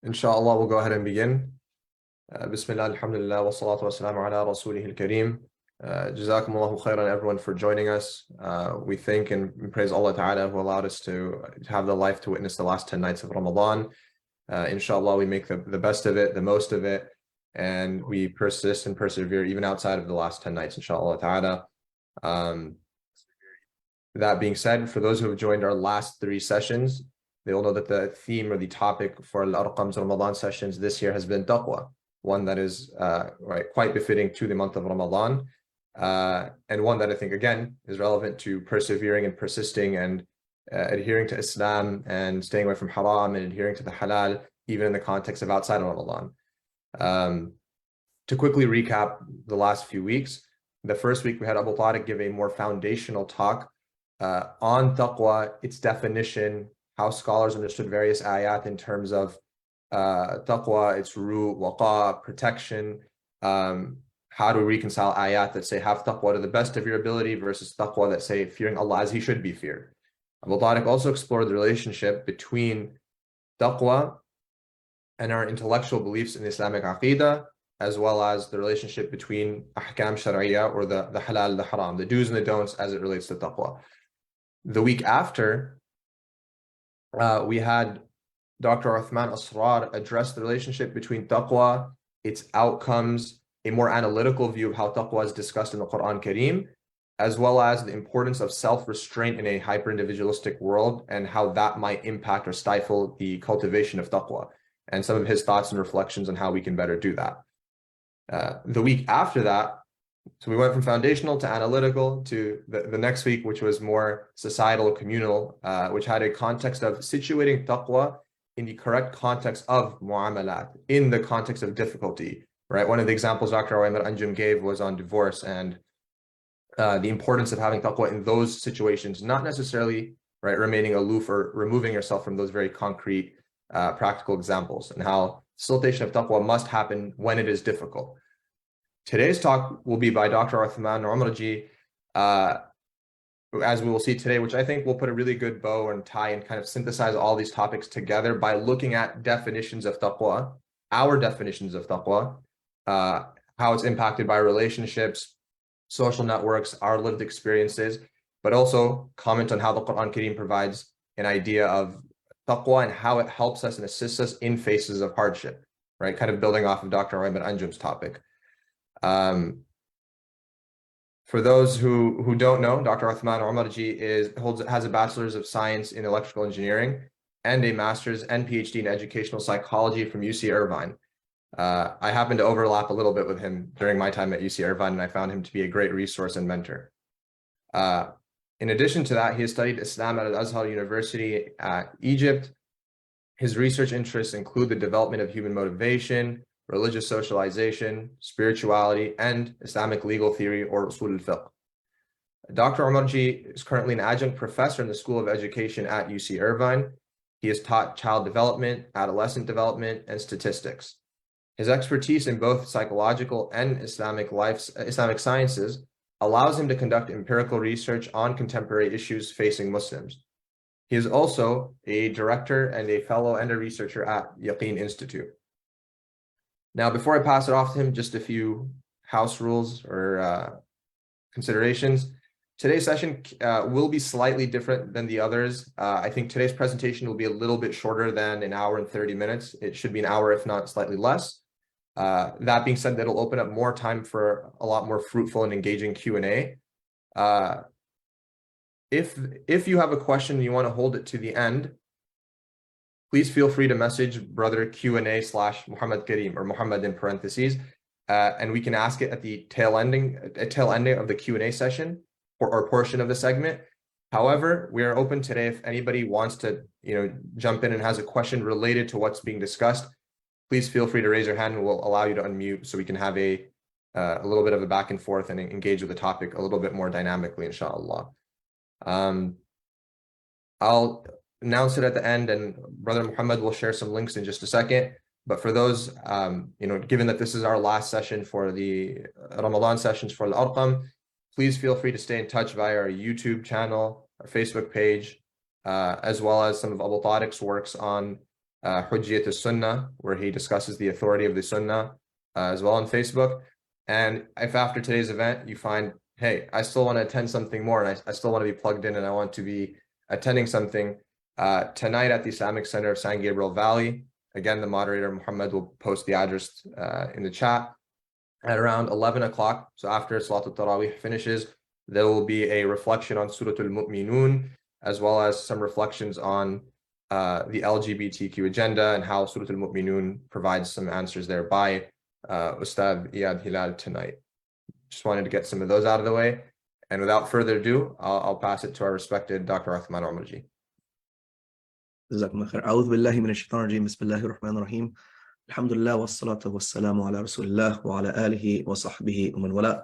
Inshallah, we'll go ahead and begin. Bismillah, alhamdulillah, wa salatu wa salamu ala rasulih al-kareem. Jazakumullahu khairan, everyone, for joining us. We thank and praise Allah Ta'ala who allowed us to have the life to witness the last 10 nights of Ramadan. Inshallah, we make the best of it, the most of it, and we persist and persevere even outside of the last 10 nights, inshallah Ta'ala. That being said, for those who have joined our last 3 sessions, they will know that the theme or the topic for al-Arqam's Ramadan sessions this year has been taqwa, one that is quite befitting to the month of Ramadan, and one that I think, again, is relevant to persevering and persisting and adhering to Islam and staying away from haram and adhering to the halal, even in the context of outside of Ramadan. To quickly recap the last few weeks, the first week we had Abu Tariq give a more foundational talk on taqwa, its definition, how scholars understood various ayat in terms of taqwa, its root, waqa, protection, how to reconcile ayat that say have taqwa to the best of your ability versus taqwa that say fearing Allah as he should be feared. Abu Tariq also explored the relationship between taqwa and our intellectual beliefs in Islamic aqidah, as well as the relationship between ahkam shari'ah, or the halal, the haram, the do's and the don'ts as it relates to taqwa. The week after, we had Dr. Uthman Asrar address the relationship between taqwa, its outcomes, a more analytical view of how taqwa is discussed in the Quran Kareem, as well as the importance of self-restraint in a hyper-individualistic world and how that might impact or stifle the cultivation of taqwa, and some of his thoughts and reflections on how we can better do that. The week after that, so we went from foundational to analytical to the next week, which was more societal, communal, which had a context of situating taqwa in the correct context of mu'amalat, in the context of difficulty, right? One of the examples Dr. Ovamir Anjum gave was on divorce and the importance of having taqwa in those situations, not necessarily remaining aloof or removing yourself from those very concrete, practical examples, and how facilitation of taqwa must happen when it is difficult. Today's talk will be by Dr. Osman Umarji, as we will see today, which I think will put a really good bow and tie and kind of synthesize all these topics together by looking at definitions of taqwa, our definitions of taqwa, how it's impacted by relationships, social networks, our lived experiences, but also comment on how the Quran Kareem provides an idea of taqwa and how it helps us and assists us in phases of hardship, right? Kind of building off of Dr. Ovamir Anjum's topic. For those who don't know, Dr. Osman Umarji has a bachelor's of science in electrical engineering and a master's and PhD in educational psychology from UC Irvine. I happened to overlap a little bit with him during my time at UC Irvine, and I found him to be a great resource and mentor. In addition to that, he has studied Islam at al-Azhar University at Egypt. His research interests include the development of human motivation, religious socialization, spirituality, and Islamic legal theory, or usul al-fiqh. Dr. Umarji is currently an adjunct professor in the School of Education at UC Irvine. He has taught child development, adolescent development, and statistics. His expertise in both psychological and Islamic sciences allows him to conduct empirical research on contemporary issues facing Muslims. He is also a director and a fellow and a researcher at Yaqeen Institute. Now, before I pass it off to him, just a few house rules or considerations. Today's session will be slightly different than the others. I think today's presentation will be a little bit shorter than an hour and 30 minutes. It should be an hour, if not slightly less. That being said, that'll open up more time for a lot more fruitful and engaging Q&A. If you have a question and you want to hold it to the end, please feel free to message brother Q&A/Muhammad Kareem, or Muhammad in parentheses, and we can ask it at the tail ending of the Q&A session or portion of the segment. However, we are open today if anybody wants to jump in and has a question related to what's being discussed. Please feel free to raise your hand, and we'll allow you to unmute so we can have a little bit of a back and forth and engage with the topic a little bit more dynamically, inshallah. I'll announce it at the end, and Brother Muhammad will share some links in just a second. But for those, given that this is our last session for the Ramadan sessions for al-Arqam, please feel free to stay in touch via our YouTube channel, our Facebook page, as well as some of Abu Tariq's works on Hujjiyat al-Sunnah, where he discusses the authority of the Sunnah as well on Facebook. And if after today's event you find, hey, I still want to attend something more, and I still want to be plugged in, and I want to be attending something, tonight at the Islamic Center of San Gabriel Valley, again, the moderator, Muhammad, will post the address in the chat at around 11 o'clock. So after Salatul Tarawih finishes, there will be a reflection on Surah Al-Mu'minun, as well as some reflections on the LGBTQ agenda and how Surah Al-Mu'minun provides some answers there by Ustad Iyad Hilal tonight. Just wanted to get some of those out of the way. And without further ado, I'll pass it to our respected Dr. Osman Umarji. جزاكم الله خير. أعوذ بالله من الشيطان الرجيم. بسم الله الرحمن الرحيم. الحمد لله والصلاة والسلام على رسول الله وعلى آله وصحبه ومن والاه.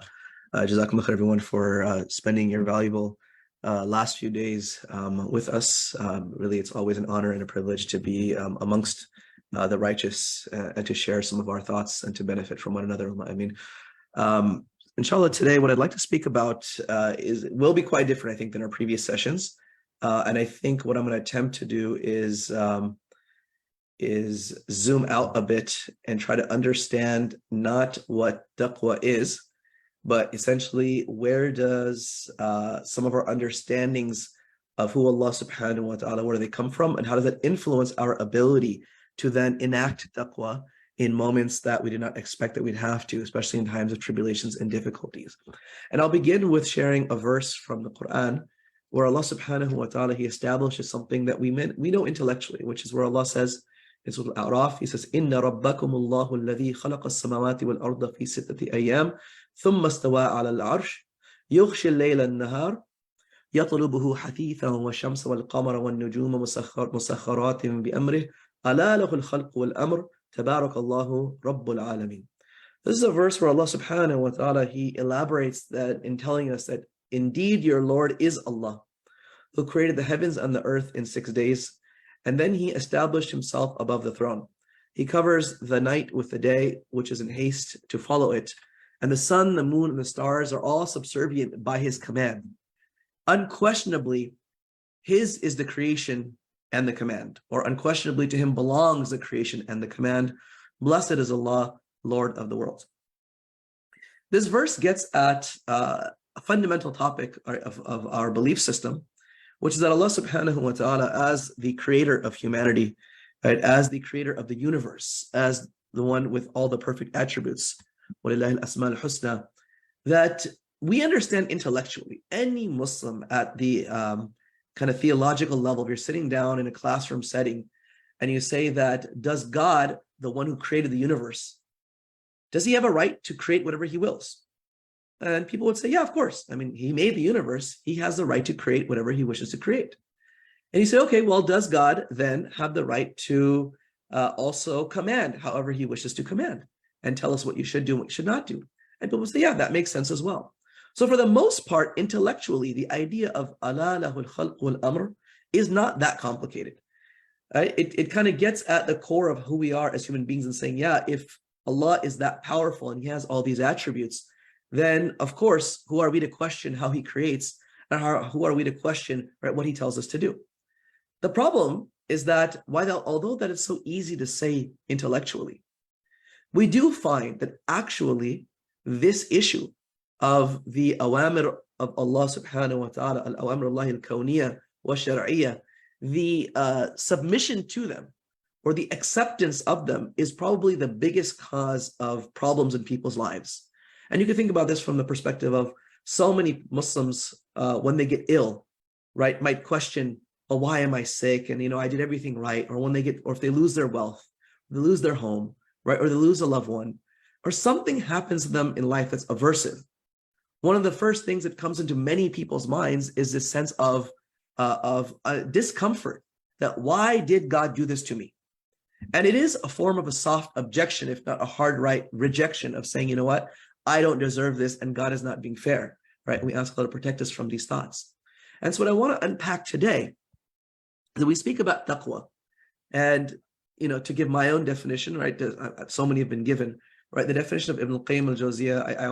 جزاكم الله خير, everyone, for spending your valuable last few days with us. Really, it's always an honor and a privilege to be amongst the righteous and to share some of our thoughts and to benefit from one another. I mean, inshallah, today what I'd like to speak about will be quite different, I think, than our previous sessions. And I think what I'm going to attempt to do is zoom out a bit and try to understand not what taqwa is, but essentially where does some of our understandings of who Allah subhanahu wa ta'ala, where do they come from, and how does that influence our ability to then enact taqwa in moments that we did not expect that we'd have to, especially in times of tribulations and difficulties. And I'll begin with sharing a verse from the Quran where Allah subhanahu wa ta'ala, he establishes something that we know intellectually, which is where Allah says in Surah Al-A'raf, he says, "Inna rabbakum Allahu alladhi khalaqa as-samawati wal arda fi sittati ayyam thumma istawa 'ala al-'arsh yughshi al-layla an-nahar yatlubuhu hathithan wash-shamsa wal-qamara wan-nujuma musakhkharatin bi-amrihi ala lahu al-khalqu wal-amr tabarakallahu rabbul 'alamin." This is a verse where Allah subhanahu wa ta'ala, he elaborates that in telling us that indeed your Lord is Allah, who created the heavens and the earth in 6 days, and then he established himself above the throne. He covers the night with the day, which is in haste to follow it, and the sun, the moon, and the stars are all subservient by his command. Unquestionably, his is the creation and the command, or unquestionably to him belongs the creation and the command. Blessed is Allah, Lord of the world. This verse gets at a fundamental topic of our belief system, which is that Allah subhanahu wa ta'ala, as the creator of humanity, right, as the creator of the universe, as the one with all the perfect attributes, وَلِلَّهِ الْأَسْمَاءُ الْحُسْنَى, that we understand intellectually. Any Muslim at the kind of theological level, if you're sitting down in a classroom setting and you say that, does God, the one who created the universe, does he have a right to create whatever he wills? And people would say, yeah, of course. I mean, he made the universe. He has the right to create whatever he wishes to create. And you say, okay, well, does God then have the right to also command however he wishes to command and tell us what you should do and what you should not do? And people say, yeah, that makes sense as well. So for the most part, intellectually, the idea of Allah lahul khalq wal amr is not that complicated. Right? It kind of gets at the core of who we are as human beings and saying, yeah, if Allah is that powerful and he has all these attributes, then of course, who are we to question how he creates, and who are we to question, right, what he tells us to do? The problem is that although that is so easy to say intellectually, we do find that actually this issue of the awamir of Allah subhanahu wa ta'ala, al-awamir Allah al-kawniyah wa shar'iyyah, the submission to them or the acceptance of them is probably the biggest cause of problems in people's lives. And you can think about this from the perspective of so many Muslims, when they get ill, right, might question, well, why am I sick? And, I did everything right. Or or if they lose their wealth, they lose their home, right, or they lose a loved one, or something happens to them in life that's aversive. One of the first things that comes into many people's minds is this sense of discomfort, that why did God do this to me? And it is a form of a soft objection, if not a hard right rejection of saying, you know what, I don't deserve this and God is not being fair, right? And we ask Allah to protect us from these thoughts. And so what I want to unpack today is that we speak about taqwa. And, to give my own definition, right? So many have been given, right? The definition of Ibn al-Qayyim al-Jawziyah,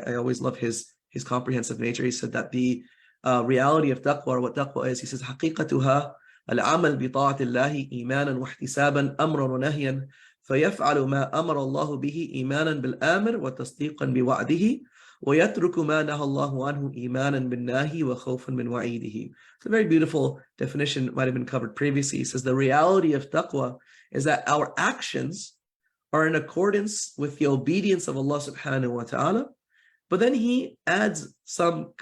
I always love his comprehensive nature. He said that the reality of taqwa, or what taqwa is, he says, حَقِيقَتُهَا العمل بطاعة الله إيمانا واحتسابا أمرا ونهيا فيفعل ما أمر الله به إيمانا بالآمر وتصديقا بوعده ويترك ما نهى الله عنه إيمانا بالناهي وخوفا من وعيده. It's a very beautiful definition. It might have been covered previously. He says the reality of taqwa is that our actions are in accordance with the obedience of Allah subhanahu wa ta'ala. But then he adds some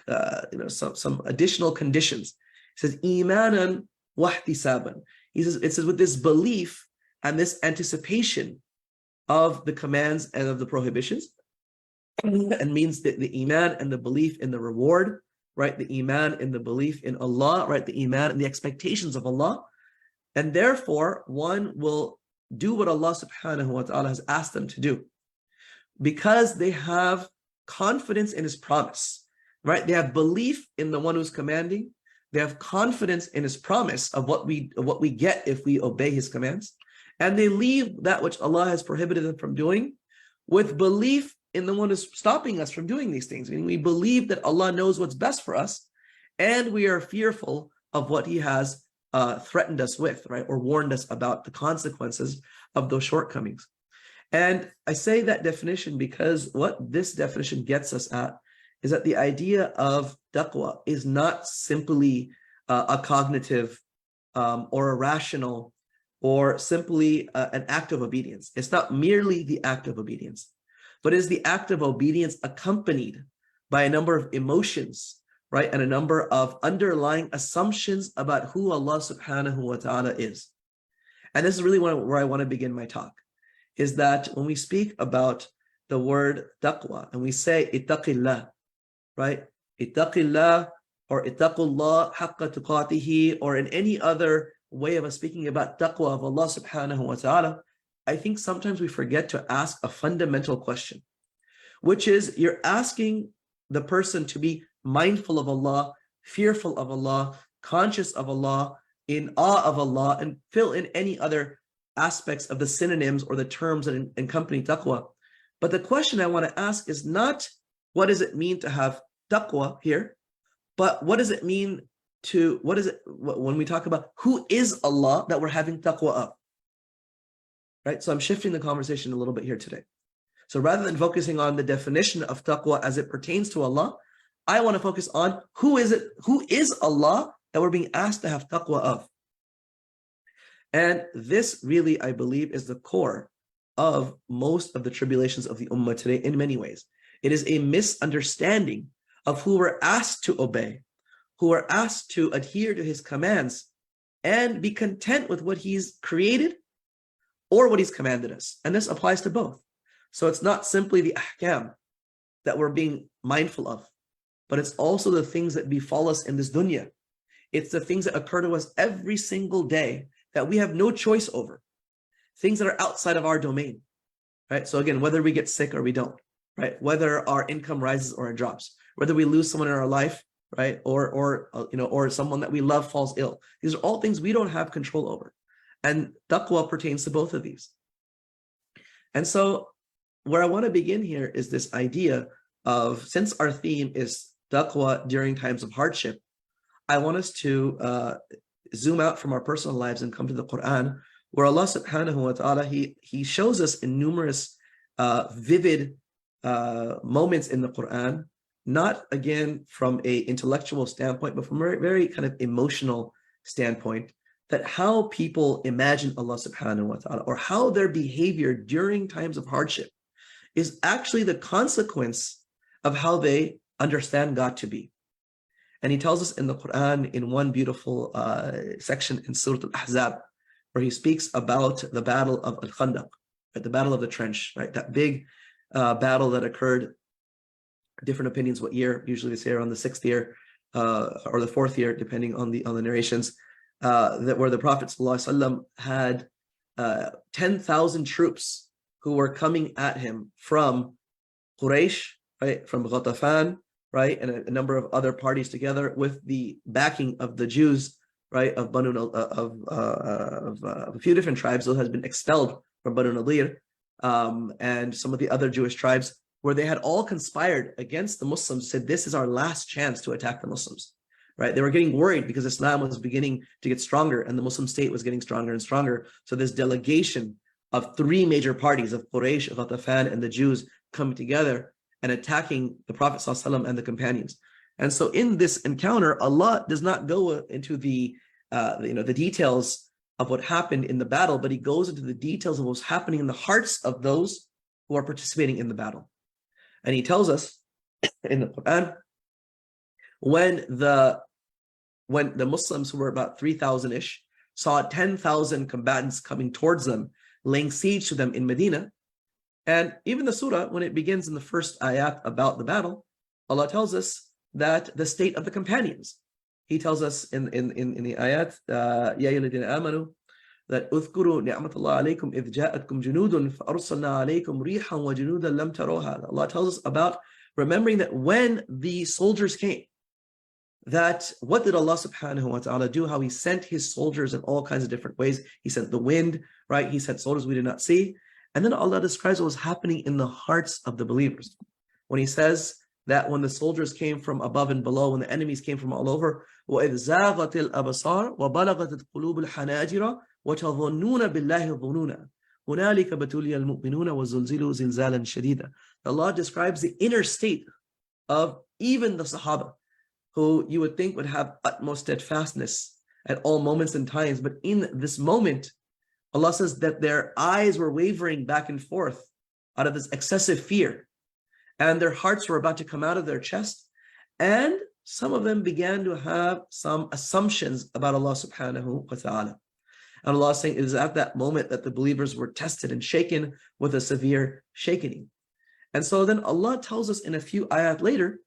additional conditions. He says, imanan wahtisaban. He says, it says with this belief and this anticipation of the commands and of the prohibitions, and means that the iman and the belief in the reward, right? The iman and the belief in Allah, right? The iman and the expectations of Allah. And therefore, one will do what Allah subhanahu wa ta'ala has asked them to do because they have confidence in his promise, right? They have belief in the one who's commanding. They have confidence in his promise of what we get if we obey his commands. And they leave that which Allah has prohibited them from doing with belief in the one who's stopping us from doing these things. I mean, we believe that Allah knows what's best for us, and we are fearful of what he has threatened us with, right? Or warned us about the consequences of those shortcomings. And I say that definition because what this definition gets us at is that the idea of taqwa is not simply a cognitive or a rational or simply an act of obedience. It's not merely the act of obedience, but is the act of obedience accompanied by a number of emotions, right? And a number of underlying assumptions about who Allah subhanahu wa ta'ala is. And this is really where I want to begin my talk, is that when we speak about the word taqwa and we say ittaqillah, right? Ittaqillah or ittaqullah haqqa tuqatihi, or in any other way of us speaking about taqwa of Allah subhanahu wa ta'ala, I think sometimes we forget to ask a fundamental question, which is you're asking the person to be mindful of Allah, fearful of Allah, conscious of Allah, in awe of Allah, and fill in any other aspects of the synonyms or the terms that accompany taqwa. But the question I want to ask is not what does it mean to have taqwa here, but what does it mean to, what is it when we talk about who is Allah that we're having taqwa of? Right? So I'm shifting the conversation a little bit here today. So rather than focusing on the definition of taqwa as it pertains to Allah, I want to focus on who is Allah that we're being asked to have taqwa of. And this really, I believe, is the core of most of the tribulations of the ummah today in many ways. It is a misunderstanding of who we're asked to obey, who are asked to adhere to his commands and be content with what he's created or what he's commanded us. And this applies to both. So it's not simply the ahkam that we're being mindful of, but it's also the things that befall us in this dunya. It's the things that occur to us every single day that we have no choice over, things that are outside of our domain, right? So again, whether we get sick or we don't, right? Whether our income rises or it drops, whether we lose someone in our life, right? Or someone that we love falls ill. These are all things we don't have control over. And taqwa pertains to both of these. And so where I want to begin here is this idea of, since our theme is taqwa during times of hardship, I want us to zoom out from our personal lives and come to the Quran, where Allah subhanahu wa ta'ala, he shows us in numerous vivid moments in the Quran, not again from a intellectual standpoint, but from a very, very kind of emotional standpoint, that how people imagine Allah subhanahu wa ta'ala or how their behavior during times of hardship is actually the consequence of how they understand God to be. And he tells us in the Quran in one beautiful section in Surah Al-Ahzab, where he speaks about the battle of Al-Khandaq, right, the battle of the trench, right, that big battle that occurred, different opinions what year, usually they say around the 6th year or the 4th year, depending on the narrations, that where the Prophet ﷺ had 10,000 troops who were coming at him from Quraysh, right, from Ghatafan, right, and a number of other parties together with the backing of the Jews, right, of a few different tribes that has been expelled from Banu Nadir, and some of the other Jewish tribes, where they had all conspired against the Muslims, said this is our last chance to attack the Muslims, right? They were getting worried because Islam was beginning to get stronger and the Muslim state was getting stronger and stronger. So this delegation of three major parties of Quraysh, Ghatafan, and the Jews coming together and attacking the Prophet ﷺ and the companions. And so in this encounter, Allah does not go into the details of what happened in the battle, but he goes into the details of what's happening in the hearts of those who are participating in the battle. And he tells us in the Quran, when the Muslims, who were about 3,000-ish, saw 10,000 combatants coming towards them, laying siege to them in Medina, and even the surah, when it begins in the first ayat about the battle, Allah tells us that the state of the companions. He tells us in the ayat, Ya ayyuhalladhina amanu, that اذكروا نعمة الله عليكم إذ جاءتكم جنود فأرسلنا عليكم ريحا وجنودا لم تروها. Allah tells us about remembering that when the soldiers came, that what did Allah subhanahu wa ta'ala do? How he sent his soldiers in all kinds of different ways. He sent the wind, right? He sent soldiers we did not see. And then Allah describes what was happening in the hearts of the believers. When he says that when the soldiers came from above and below, when the enemies came from all over, وَإِذْ زَاغَتِ الْأَبْصَارُ وَبَلَغَتِ الْقُلُوبُ الْحَنَاجِرَ وَتَظُنُّونَ بِاللَّهِ الظُّنُونَ هُنَالِكَ بَتُلِيَ الْمُؤْمِنُونَ وَزُلْزِلُوا زِلْزَالًا شَدِيدًا. Allah describes the inner state of even the Sahaba, who you would think would have utmost steadfastness at all moments and times. But in this moment, Allah says that their eyes were wavering back and forth out of this excessive fear, and their hearts were about to come out of their chest, and some of them began to have some assumptions about Allah subhanahu wa ta'ala. And Allah is saying it is at that moment that the believers were tested and shaken with a severe shaking. And so then Allah tells us in a few ayat later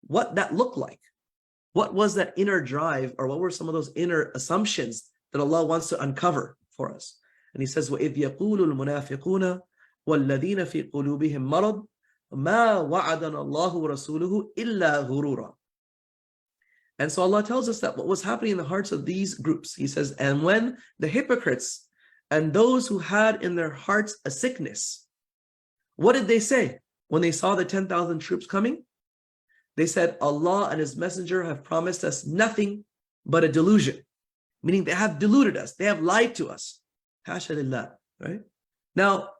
what that looked like. What was that inner drive, or what were some of those inner assumptions that Allah wants to uncover for us? And he says, وَإِذْ يَقُولُ الْمُنَافِقُونَ وَالَّذِينَ فِي قُلُوبِهِمْ مَرَضٌ مَا وَعَدَنَا اللَّهُ وَرَسُولُهُ إِلَّا غُرُورًا. And so Allah tells us that what was happening in the hearts of these groups, he says, and when the hypocrites and those who had in their hearts a sickness, what did they say when they saw the 10,000 troops coming? They said, Allah and his messenger have promised us nothing but a delusion, meaning they have deluded us, they have lied to us. Hasha lillah, right? Now,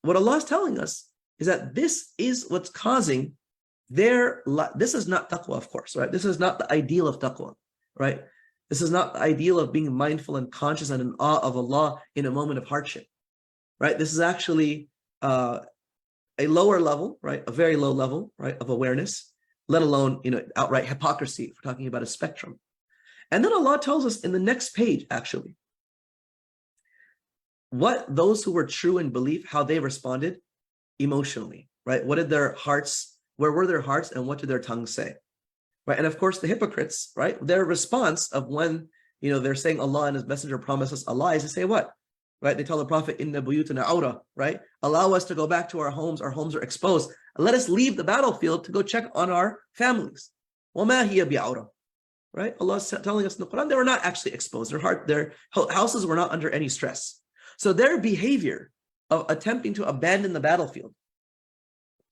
what Allah is telling us is that this is what's causing this is not taqwa, of course, right? This is not the ideal of taqwa, right? This is not the ideal of being mindful and conscious and in awe of Allah in a moment of hardship, right? This is actually a lower level, right? A very low level, right, of awareness, let alone, outright hypocrisy if we're talking about a spectrum. And then Allah tells us in the next page, actually, what those who were true in belief, how they responded emotionally, right? What did their hearts, where were their hearts, and what did their tongues say, right? And of course, the hypocrites, right? Their response of when, they're saying Allah and his messenger promise us a lie, is to say what? Right? They tell the Prophet, Inna buyutana awra, right? Allow us to go back to our homes are exposed. Let us leave the battlefield to go check on our families. وَمَا هِيَ بِعَوْرَةٍ. Right? Allah is telling us in the Quran, they were not actually exposed. Their houses were not under any stress. So their behavior of attempting to abandon the battlefield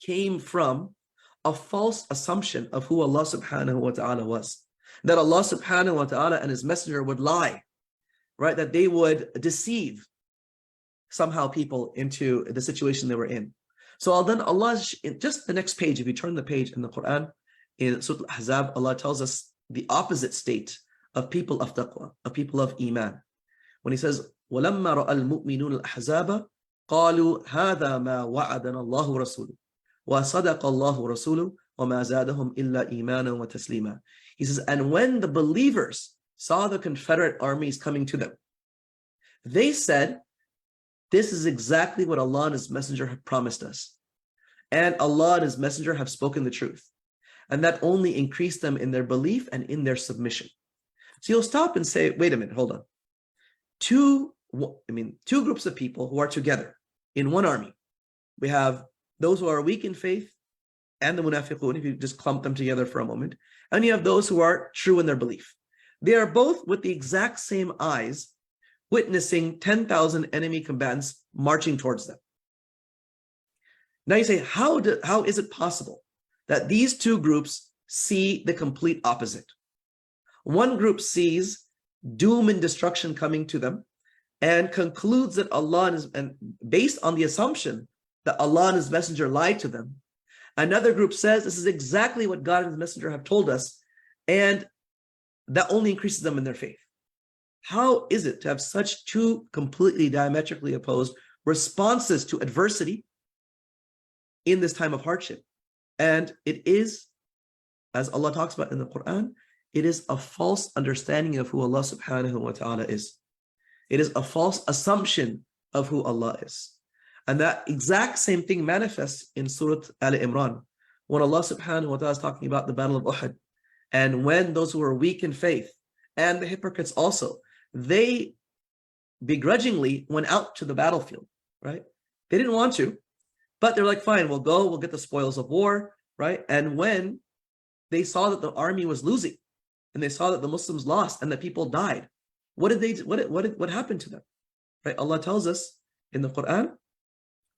came from a false assumption of who Allah subhanahu wa ta'ala was. That Allah subhanahu wa ta'ala and his messenger would lie, right? That they would deceive somehow people into the situation they were in. So then Allah, in just the next page, if you turn the page in the Quran, in Surah Al-Ahzab, Allah tells us the opposite state of people of taqwa, of people of iman. When he says, وَلَمَّا رَأَى الْمُؤْمِنُونَ الْأَحْزَابَ قَالُوا هَذَا مَا وَعَدَنَا اللَّهُ رَسُولُهُ وَصَدَقَ اللَّهُ رَسُولُهُ وَمَا زَادَهُمْ إِلَّا إِيمَانًا وَتَسْلِيمًا. He says, and when the believers saw the Confederate armies coming to them, they said, this is exactly what Allah and his messenger have promised us. And Allah and his messenger have spoken the truth. And that only increased them in their belief and in their submission. So you'll stop and say, wait a minute, hold on. Two groups of people who are together in one army. We have those who are weak in faith and the munafiqun, if you just clump them together for a moment. And you have those who are true in their belief. They are both with the exact same eyes witnessing 10,000 enemy combatants marching towards them. Now you say, how is it possible that these two groups see the complete opposite? One group sees doom and destruction coming to them and concludes that Allah is, and based on the assumption that Allah and His Messenger lied to them. Another group says this is exactly what God and His Messenger have told us, and that only increases them in their faith. How is it to have such two completely diametrically opposed responses to adversity in this time of hardship? And it is, as Allah talks about in the Quran, it is a false understanding of who Allah subhanahu wa ta'ala is. It is a false assumption of who Allah is. And that exact same thing manifests in Surah Al-Imran, when Allah subhanahu wa ta'ala is talking about the Battle of Uhud. And when those who are weak in faith, and the hypocrites also, they begrudgingly went out to the battlefield, right? They didn't want to, but they're like, fine, we'll go, we'll get the spoils of war, right? And when they saw that the army was losing, and they saw that the Muslims lost and that people died, what happened to them? Right? Allah tells us in the Quran,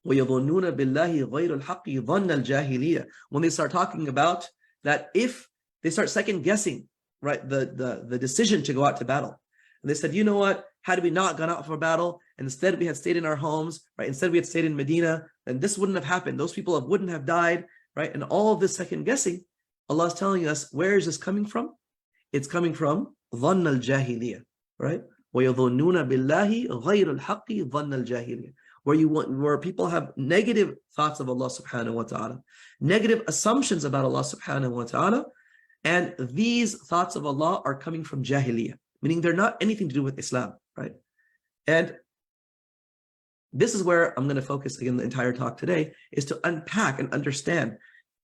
وَيَظُنُّونَ بِاللَّهِ غَيْرُ الْحَقِّ ظَنَّ الْجَاهِلِيَّةِ. When they start talking about that, if they start second guessing, right, the decision to go out to battle, and they said, you know what, had we not gone out for battle, and instead we had stayed in our homes, right, instead we had stayed in Medina, then this wouldn't have happened, those people wouldn't have died, right? And all of this second guessing, Allah is telling us, where is this coming from? It's coming from ظَنَّ الْجَاهِلِيَّةِ, right? وَيَظُنُّونَ بِاللَّهِ غَيْرُ الْحَقِّ ظَنَّ الْجَاهِلِيَّةِ, where people have negative thoughts of Allah subhanahu wa ta'ala, negative assumptions about Allah subhanahu wa ta'ala, and these thoughts of Allah are coming from jahiliyyah, meaning they're not anything to do with Islam, right? And this is where I'm going to focus again the entire talk today, is to unpack and understand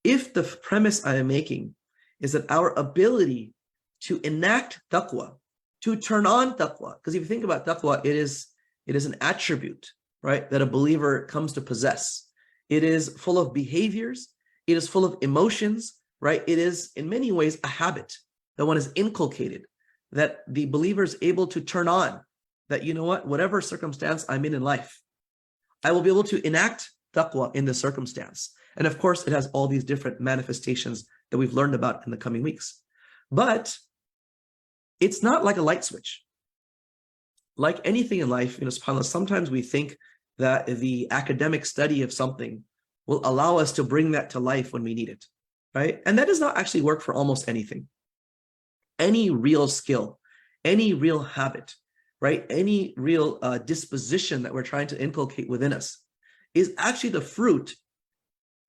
if the premise I am making is that our ability to enact taqwa, to turn on taqwa, because if you think about taqwa, it is an attribute, right, that a believer comes to possess. It is full of behaviors, it is full of emotions, right? It is in many ways a habit that one is inculcated, that the believer is able to turn on, that, you know what, whatever circumstance I'm in life, I will be able to enact taqwa in the circumstance. And of course, it has all these different manifestations that we've learned about in the coming weeks. But it's not like a light switch. Like anything in life, subhanAllah, sometimes we think that the academic study of something will allow us to bring that to life when we need it, right? And that does not actually work for almost anything. Any real skill, any real habit, right? Any real disposition that we're trying to inculcate within us is actually the fruit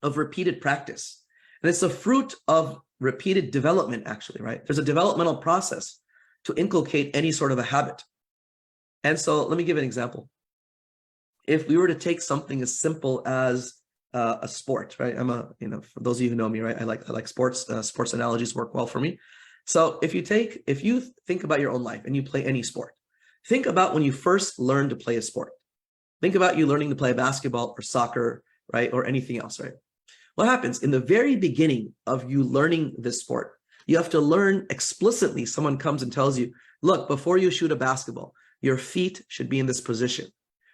of repeated practice. And it's the fruit of repeated development, actually, right? There's a developmental process to inculcate any sort of a habit. And so let me give an example. If we were to take something as simple as a sport, right? For those of you who know me, right? I like sports. Sports analogies work well for me. So if you think about your own life and you play any sport, think about when you first learned to play a sport. Think about you learning to play basketball or soccer, right? Or anything else, right? What happens in the very beginning of you learning this sport? You have to learn explicitly. Someone comes and tells you, look, before you shoot a basketball, your feet should be in this position,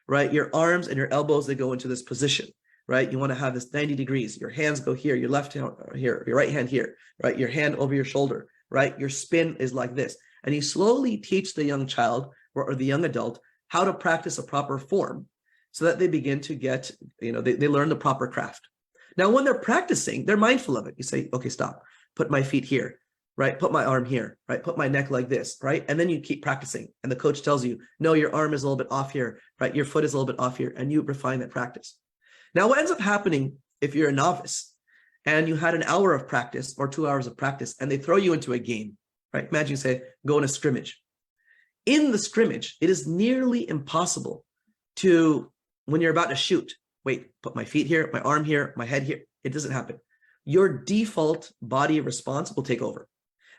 right? Your arms and your elbows, they go into this position, right? You want to have this 90 degrees. Your hands go here, your left hand here, your right hand here, right? Your hand over your shoulder, right? Your spin is like this. And you slowly teach the young child or the young adult how to practice a proper form so that they begin to get, they learn the proper craft. Now, when they're practicing, they're mindful of it. You say, okay, stop, put my feet here, right? Put my arm here, right? Put my neck like this, right? And then you keep practicing. And the coach tells you, no, your arm is a little bit off here, right? Your foot is a little bit off here. And you refine that practice. Now, what ends up happening if you're a novice and you had an hour of practice or 2 hours of practice and they throw you into a game, right? Imagine you say, go in a scrimmage. In the scrimmage, it is nearly impossible to, when you're about to shoot, wait, put my feet here, my arm here, my head here. It doesn't happen. Your default body response will take over.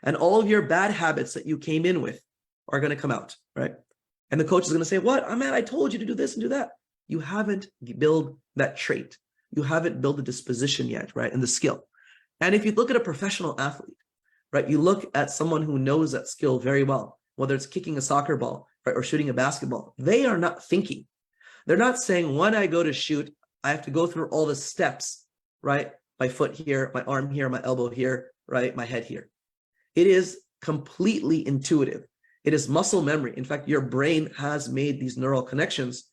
And all of your bad habits that you came in with are going to come out, right? And the coach is going to say, what? Oh, man, I told you to do this and do that. You haven't built that trait. You haven't built the disposition yet, right? And the skill. And if you look at a professional athlete, right, you look at someone who knows that skill very well, whether it's kicking a soccer ball, right, or shooting a basketball, they are not thinking. They're not saying, when I go to shoot, I have to go through all the steps, right? My foot here, my arm here, my elbow here, right? My head here. It is completely intuitive. It is muscle memory. In fact, your brain has made these neural connections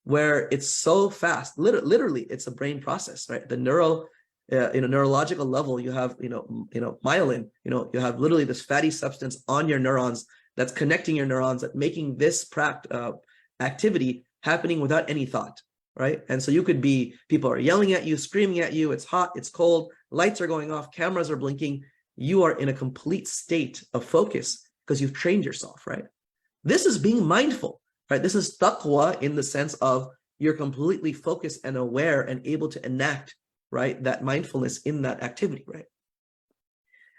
where it's so fast. Literally, it's a brain process, right? The neurological level, you have myelin. You have literally this fatty substance on your neurons that's connecting your neurons, that making this activity happening without any thought, right? And so you could be, people are yelling at you, screaming at you. It's hot, it's cold, lights are going off, cameras are blinking. You are in a complete state of focus because you've trained yourself, right? This is being mindful, right? This is taqwa in the sense of you're completely focused and aware and able to enact, right, that mindfulness in that activity, right?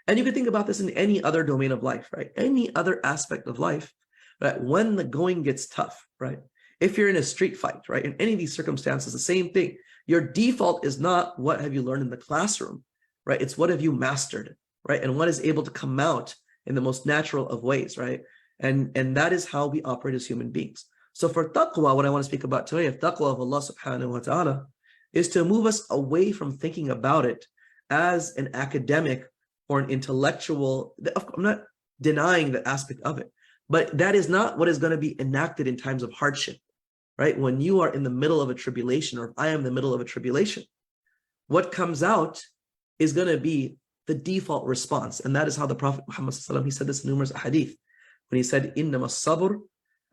And you can think about this in any other domain of life, right? Any other aspect of life, right? When the going gets tough, right? If you're in a street fight, right? In any of these circumstances, the same thing. Your default is not what have you learned in the classroom, right? It's what have you mastered, right? And what is able to come out in the most natural of ways, right? And that is how we operate as human beings. So for taqwa, what I want to speak about today, of taqwa of Allah subhanahu wa ta'ala, is to move us away from thinking about it as an academic or an intellectual. I'm not denying that aspect of it, but that is not what is going to be enacted in times of hardship, right? When you are in the middle of a tribulation, or if I am in the middle of a tribulation, what comes out is going to be the default response. And that is how the Prophet Muhammad sallallahu alaihi wasallam, he said this in numerous hadith, when he said, "Innama sabr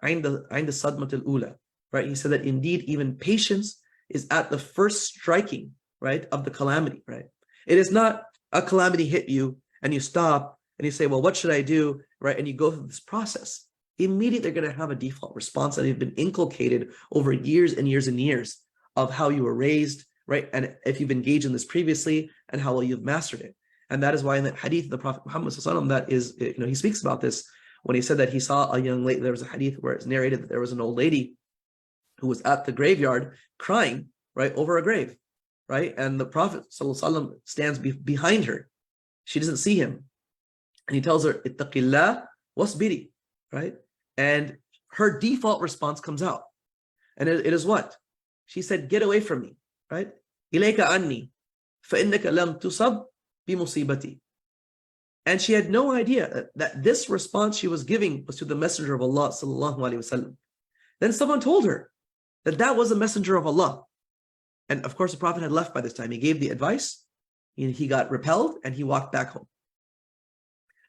inda sadmat al-ula," right? He said that indeed even patience is at the first striking, right, of the calamity, right? It is not a calamity hit you and you stop and you say, well, what should I do, right? And you go through this process. Immediately they're going to have a default response that have been inculcated over years and years and years of how you were raised, right? And if you've engaged in this previously and how well you've mastered it. And that is why in the hadith of the Prophet Muhammad sallallahu alaihi wasallam, that is, he speaks about this when he said that he saw a young lady. There was a hadith where it's narrated that there was an old lady who was at the graveyard crying, right, over a grave, right? And the Prophet sallallahu alaihi wasallam stands behind her. She doesn't see him. And he tells her, "Ittaqillah wasbiri," right? And her default response comes out. And it is what? She said, "Get away from me," right? "Ilayka anni, fa innaka lam tusab bi musibati." And she had no idea that this response she was giving was to the Messenger of Allah sallallahu alaihi wasallam. Then someone told her that that was a messenger of Allah. And of course, the Prophet had left by this time. He gave the advice, he got repelled, and he walked back home.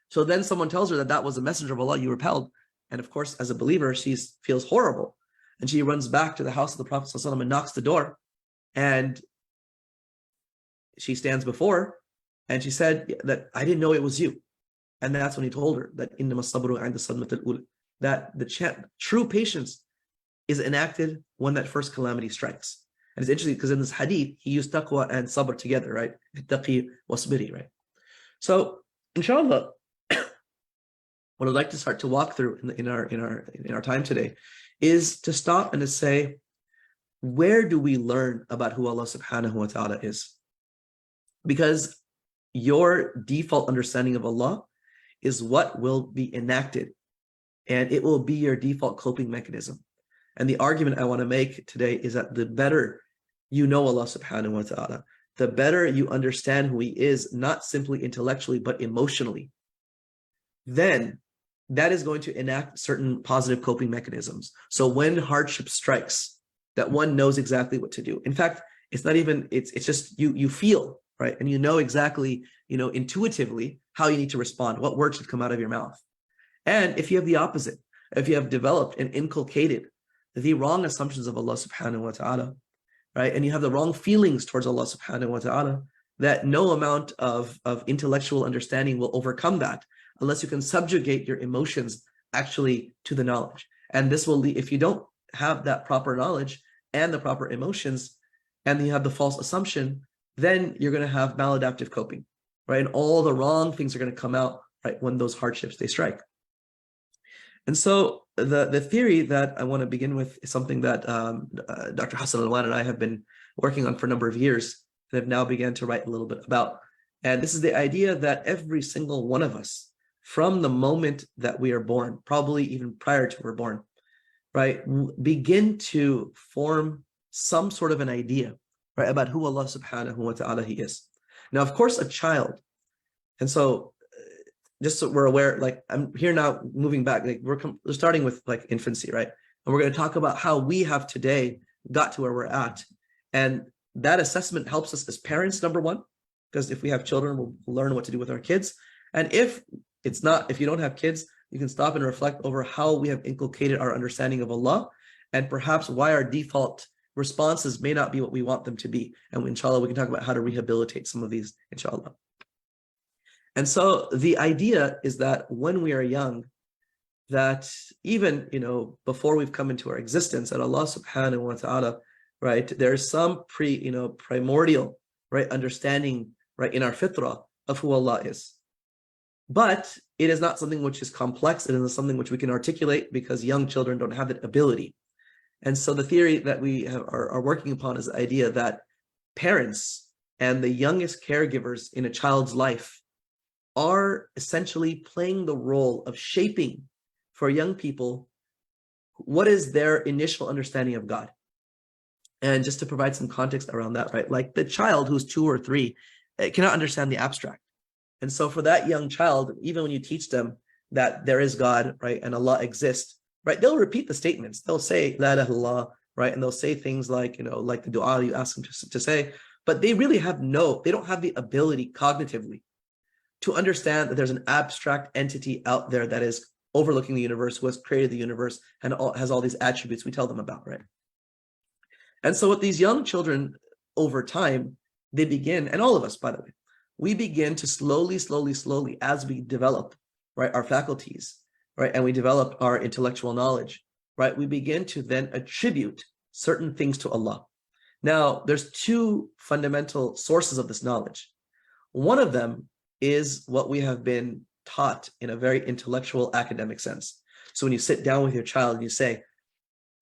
So then someone tells her that that was a messenger of Allah, you repelled. And of course, as a believer, she feels horrible. And she runs back to the house of the Prophet ﷺ and knocks the door. And she stands before, and she said that, "I didn't know it was you." And that's when he told her that that the true patience is enacted when that first calamity strikes. And it's interesting because in this hadith, he used taqwa and sabr together, right? Ittaqi wasbiri, right? So, inshallah, what I'd like to start to walk through in our time today is to stop and to say, where do we learn about who Allah subhanahu wa ta'ala is? Because your default understanding of Allah is what will be enacted, and it will be your default coping mechanism. And the argument I want to make today is that the better you know Allah subhanahu wa ta'ala, the better you understand who He is, not simply intellectually, but emotionally, then that is going to enact certain positive coping mechanisms. So when hardship strikes, that one knows exactly what to do. In fact, it's not even, it's just you feel, right? And you know exactly, intuitively how you need to respond, what words should come out of your mouth. And if you have the opposite, if you have developed and inculcated the wrong assumptions of Allah subhanahu wa ta'ala, right? And you have the wrong feelings towards Allah subhanahu wa ta'ala, that no amount of intellectual understanding will overcome that unless you can subjugate your emotions actually to the knowledge. And this will lead, if you don't have that proper knowledge and the proper emotions, and you have the false assumption, then you're going to have maladaptive coping, right? And all the wrong things are going to come out, right, when those hardships, they strike. And so the theory that I want to begin with is something that Dr. Hassan Alwan and I have been working on for a number of years and have now began to write a little bit about. And this is the idea that every single one of us, from the moment that we are born, probably even prior to we're born, right, begin to form some sort of an idea, right, about who Allah subhanahu wa ta'ala He is. Now, of course, a child, and so just so we're aware, like I'm here now, moving back, like we're starting with like infancy, right? And we're going to talk about how we have today got to where we're at. And that assessment helps us as parents, number one, because if we have children, we'll learn what to do with our kids. And if you don't have kids, you can stop and reflect over how we have inculcated our understanding of Allah, and perhaps why our default responses may not be what we want them to be. And inshallah, we can talk about how to rehabilitate some of these, inshallah. And so the idea is that when we are young, that even, before we've come into our existence, that Allah subhanahu wa ta'ala, right, there's some primordial, right, understanding, right, in our fitrah of who Allah is. But it is not something which is complex. It is something which we can articulate because young children don't have that ability. And so the theory that we are working upon is the idea that parents and the youngest caregivers in a child's life are essentially playing the role of shaping for young people what is their initial understanding of God. And just to provide some context around that, right? Like the child who's 2 or 3 cannot understand the abstract. And so for that young child, even when you teach them that there is God, right, and Allah exists, right, they'll repeat the statements. They'll say, La ilaha illallah, right? And they'll say things like, like the dua you ask them to say, but they really they don't have the ability cognitively to understand that there's an abstract entity out there that is overlooking the universe, who has created the universe and has all these attributes we tell them about, right? And so with these young children, over time, they begin, and all of us, by the way, we begin to slowly, as we develop, right, our faculties, right, and we develop our intellectual knowledge, right, we begin to then attribute certain things to Allah. Now, there's 2 fundamental sources of this knowledge. One of them is what we have been taught in a very intellectual academic sense. So when you sit down with your child and you say,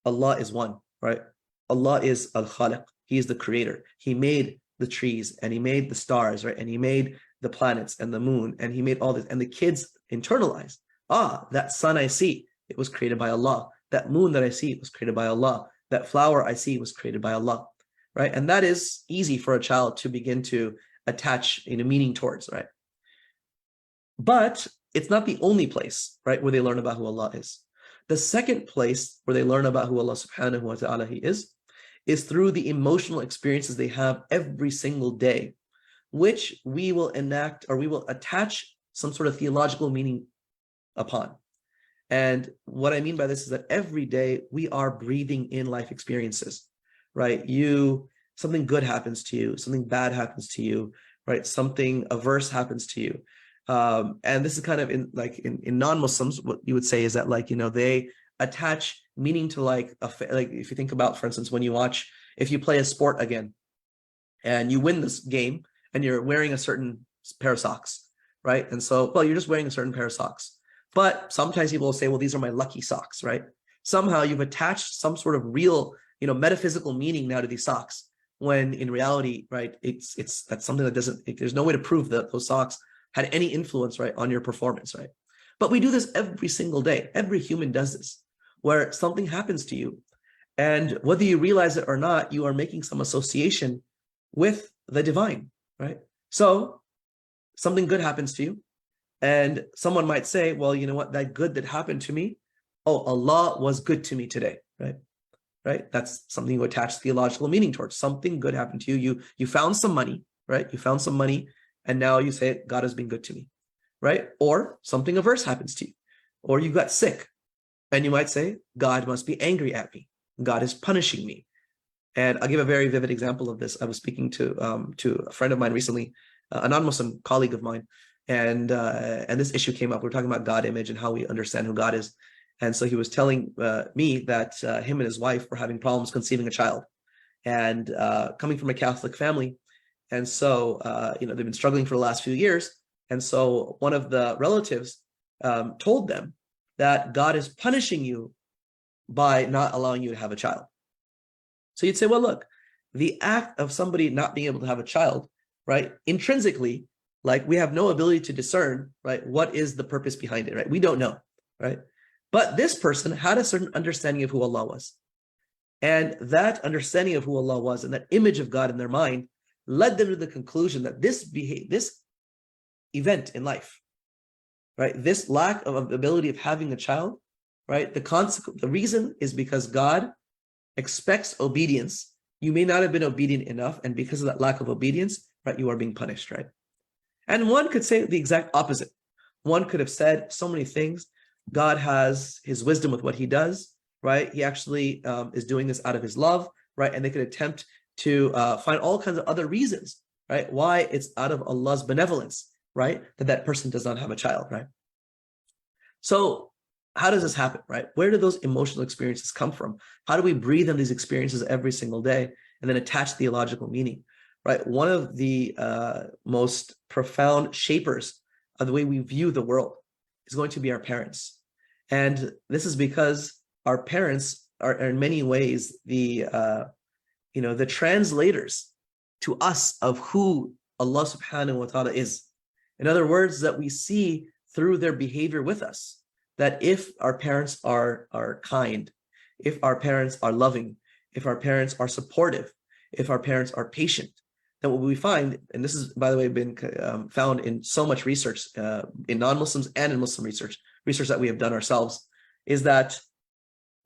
Allah is one, right? Allah is al-Khaliq. He is the creator. He made the trees and he made the stars, right? And he made the planets and the moon and he made all this. And the kids internalize, that sun I see, it was created by Allah. That moon that I see was created by Allah. That flower I see was created by Allah, right? And that is easy for a child to begin to attach meaning towards, right? But it's not the only place, right, where they learn about who Allah is. The second place where they learn about who Allah subhanahu wa ta'ala is through the emotional experiences they have every single day, which we will enact or we will attach some sort of theological meaning upon. And what I mean by this is that every day we are breathing in life experiences, right? Something good happens to you, something bad happens to you, right? Something averse happens to you. And this is kind of in non-Muslims, what you would say is that they attach meaning to like if you think about, for instance, if you play a sport again and you win this game and you're wearing a certain pair of socks, right? And so, you're just wearing a certain pair of socks. But sometimes people will say, well, these are my lucky socks, right? Somehow you've attached some sort of real, metaphysical meaning now to these socks, when in reality, right, that's something that there's no way to prove that those socks had any influence, right, on your performance, right? But we do this every single day. Every human does this, where something happens to you, and whether you realize it or not, you are making some association with the divine, right? So something good happens to you, and someone might say, well, you know what, that good that happened to me, Allah was good to me today, right? Right? That's something you attach theological meaning towards. Something good happened to you. You found some money, right? You found some money, and now you say, God has been good to me, right? Or something averse happens to you, or you got sick, and you might say, God must be angry at me. God is punishing me. And I'll give a very vivid example of this. I was speaking to a friend of mine recently, a non-Muslim colleague of mine, and this issue came up. We were talking about God image and how we understand who God is. And so he was telling me that him and his wife were having problems conceiving a child, and coming from a Catholic family. And so, they've been struggling for the last few years. And so one of the relatives told them that God is punishing you by not allowing you to have a child. So you'd say, well, look, the act of somebody not being able to have a child, right, intrinsically, like we have no ability to discern, right, what is the purpose behind it, right? We don't know, right? But this person had a certain understanding of who Allah was. And that understanding of who Allah was and that image of God in their mind led them to the conclusion that this event in life right? This lack of ability of having a child, right? The reason is because God expects obedience. You may not have been obedient enough, and because of that lack of obedience, right, you are being punished, right? And one could say the exact opposite. One could have said so many things. God has his wisdom with what he does, right? He actually is doing this out of his love, right? And they could attempt to find all kinds of other reasons, right? Why it's out of Allah's benevolence, right? That person does not have a child, right? So how does this happen, right? Where do those emotional experiences come from? How do we breathe in these experiences every single day and then attach theological meaning, right? One of the most profound shapers of the way we view the world is going to be our parents. And this is because our parents are in many ways the translators to us of who Allah subhanahu wa ta'ala is. In other words, that we see through their behavior with us, that if our parents are kind, if our parents are loving, if our parents are supportive, if our parents are patient, then what we find, and this is, by the way, been found in so much research in non-Muslims and in Muslim research that we have done ourselves, is that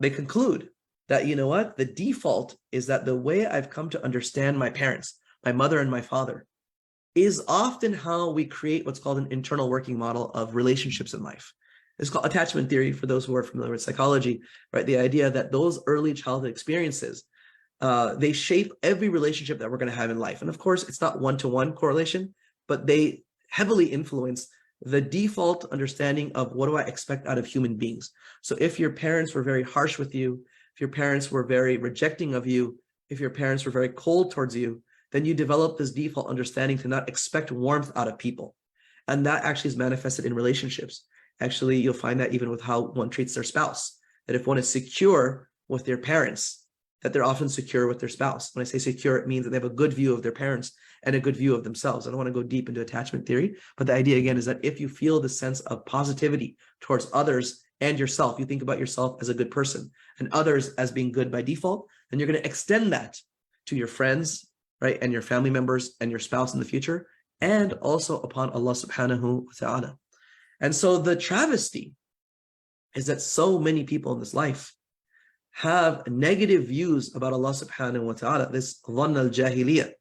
they conclude that, you know what, the default is that the way I've come to understand my parents, my mother and my father, is often how we create what's called an internal working model of relationships in life. It's called attachment theory for those who are familiar with psychology, right? The idea that those early childhood experiences, they shape every relationship that we're going to have in life. And of course, it's not one-to-one correlation, but they heavily influence the default understanding of what do I expect out of human beings. So if your parents were very harsh with you, if your parents were very rejecting of you, if your parents were very cold towards you, then you develop this default understanding to not expect warmth out of people. And that actually is manifested in relationships. Actually, you'll find that even with how one treats their spouse, that if one is secure with their parents, that they're often secure with their spouse. When I say secure, it means that they have a good view of their parents and a good view of themselves. I don't want to go deep into attachment theory, but the idea again is that if you feel the sense of positivity towards others and yourself, you think about yourself as a good person and others as being good by default, then you're going to extend that to your friends, right, and your family members and your spouse in the future, and also upon Allah subhanahu wa ta'ala. And so the travesty is that so many people in this life have negative views about Allah subhanahu wa ta'ala, this dhann al-jahiliyyah,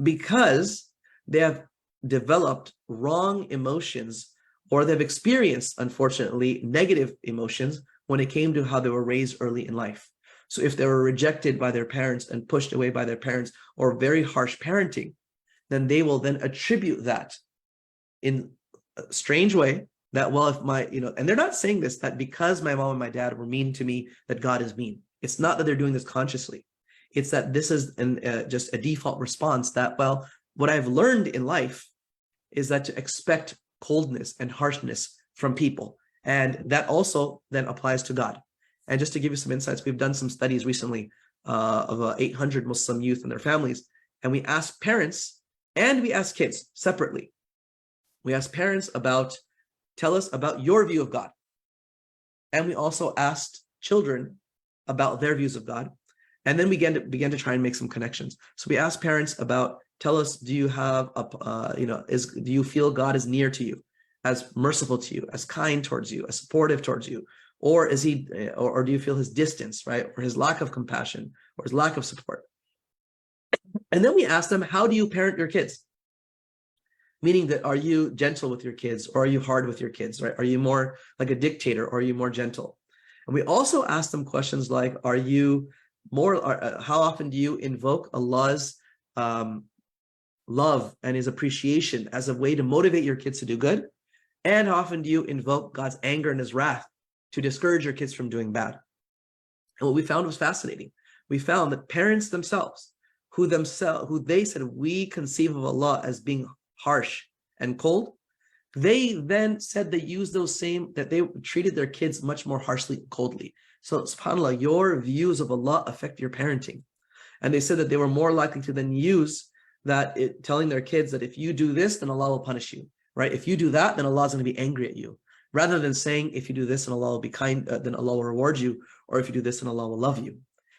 because they have developed wrong emotions, or they've experienced, unfortunately, negative emotions when it came to how they were raised early in life. So if they were rejected by their parents and pushed away by their parents, or very harsh parenting, then they will then attribute that in a strange way, that, well, if my, and they're not saying this, that because my mom and my dad were mean to me, that God is mean. It's not that they're doing this consciously. It's that this is just a default response that, well, what I've learned in life is that to expect coldness and harshness from people. And that also then applies to God. And just to give you some insights, we've done some studies recently of 800 Muslim youth and their families. And we asked parents and we asked kids separately. We asked parents about, tell us about your view of God. And we also asked children about their views of God. And then we began to try and make some connections. So we asked parents about, tell us, do you have do you feel God is near to you, as merciful to you, as kind towards you, as supportive towards you, or is he, or do you feel his distance, right, or his lack of compassion, or his lack of support? And then we asked them, how do you parent your kids? Meaning that, are you gentle with your kids, or are you hard with your kids, right? Are you more like a dictator, or are you more gentle? And we also asked them questions like, are you more, how often do you invoke Allah's love and his appreciation as a way to motivate your kids to do good? And how often do you invoke God's anger and his wrath to discourage your kids from doing bad? And what we found was fascinating. We found that parents themselves, who they said, we conceive of Allah as being harsh and cold, they then said they used that they treated their kids much more harshly and coldly. So subhanAllah, your views of Allah affect your parenting. And they said that they were more likely to then use that, telling their kids that if you do this, then Allah will punish you, right? If you do that, then Allah is going to be angry at you. Rather than saying, if you do this, then Allah will be kind, then Allah will reward you, or if you do this, then Allah will love you.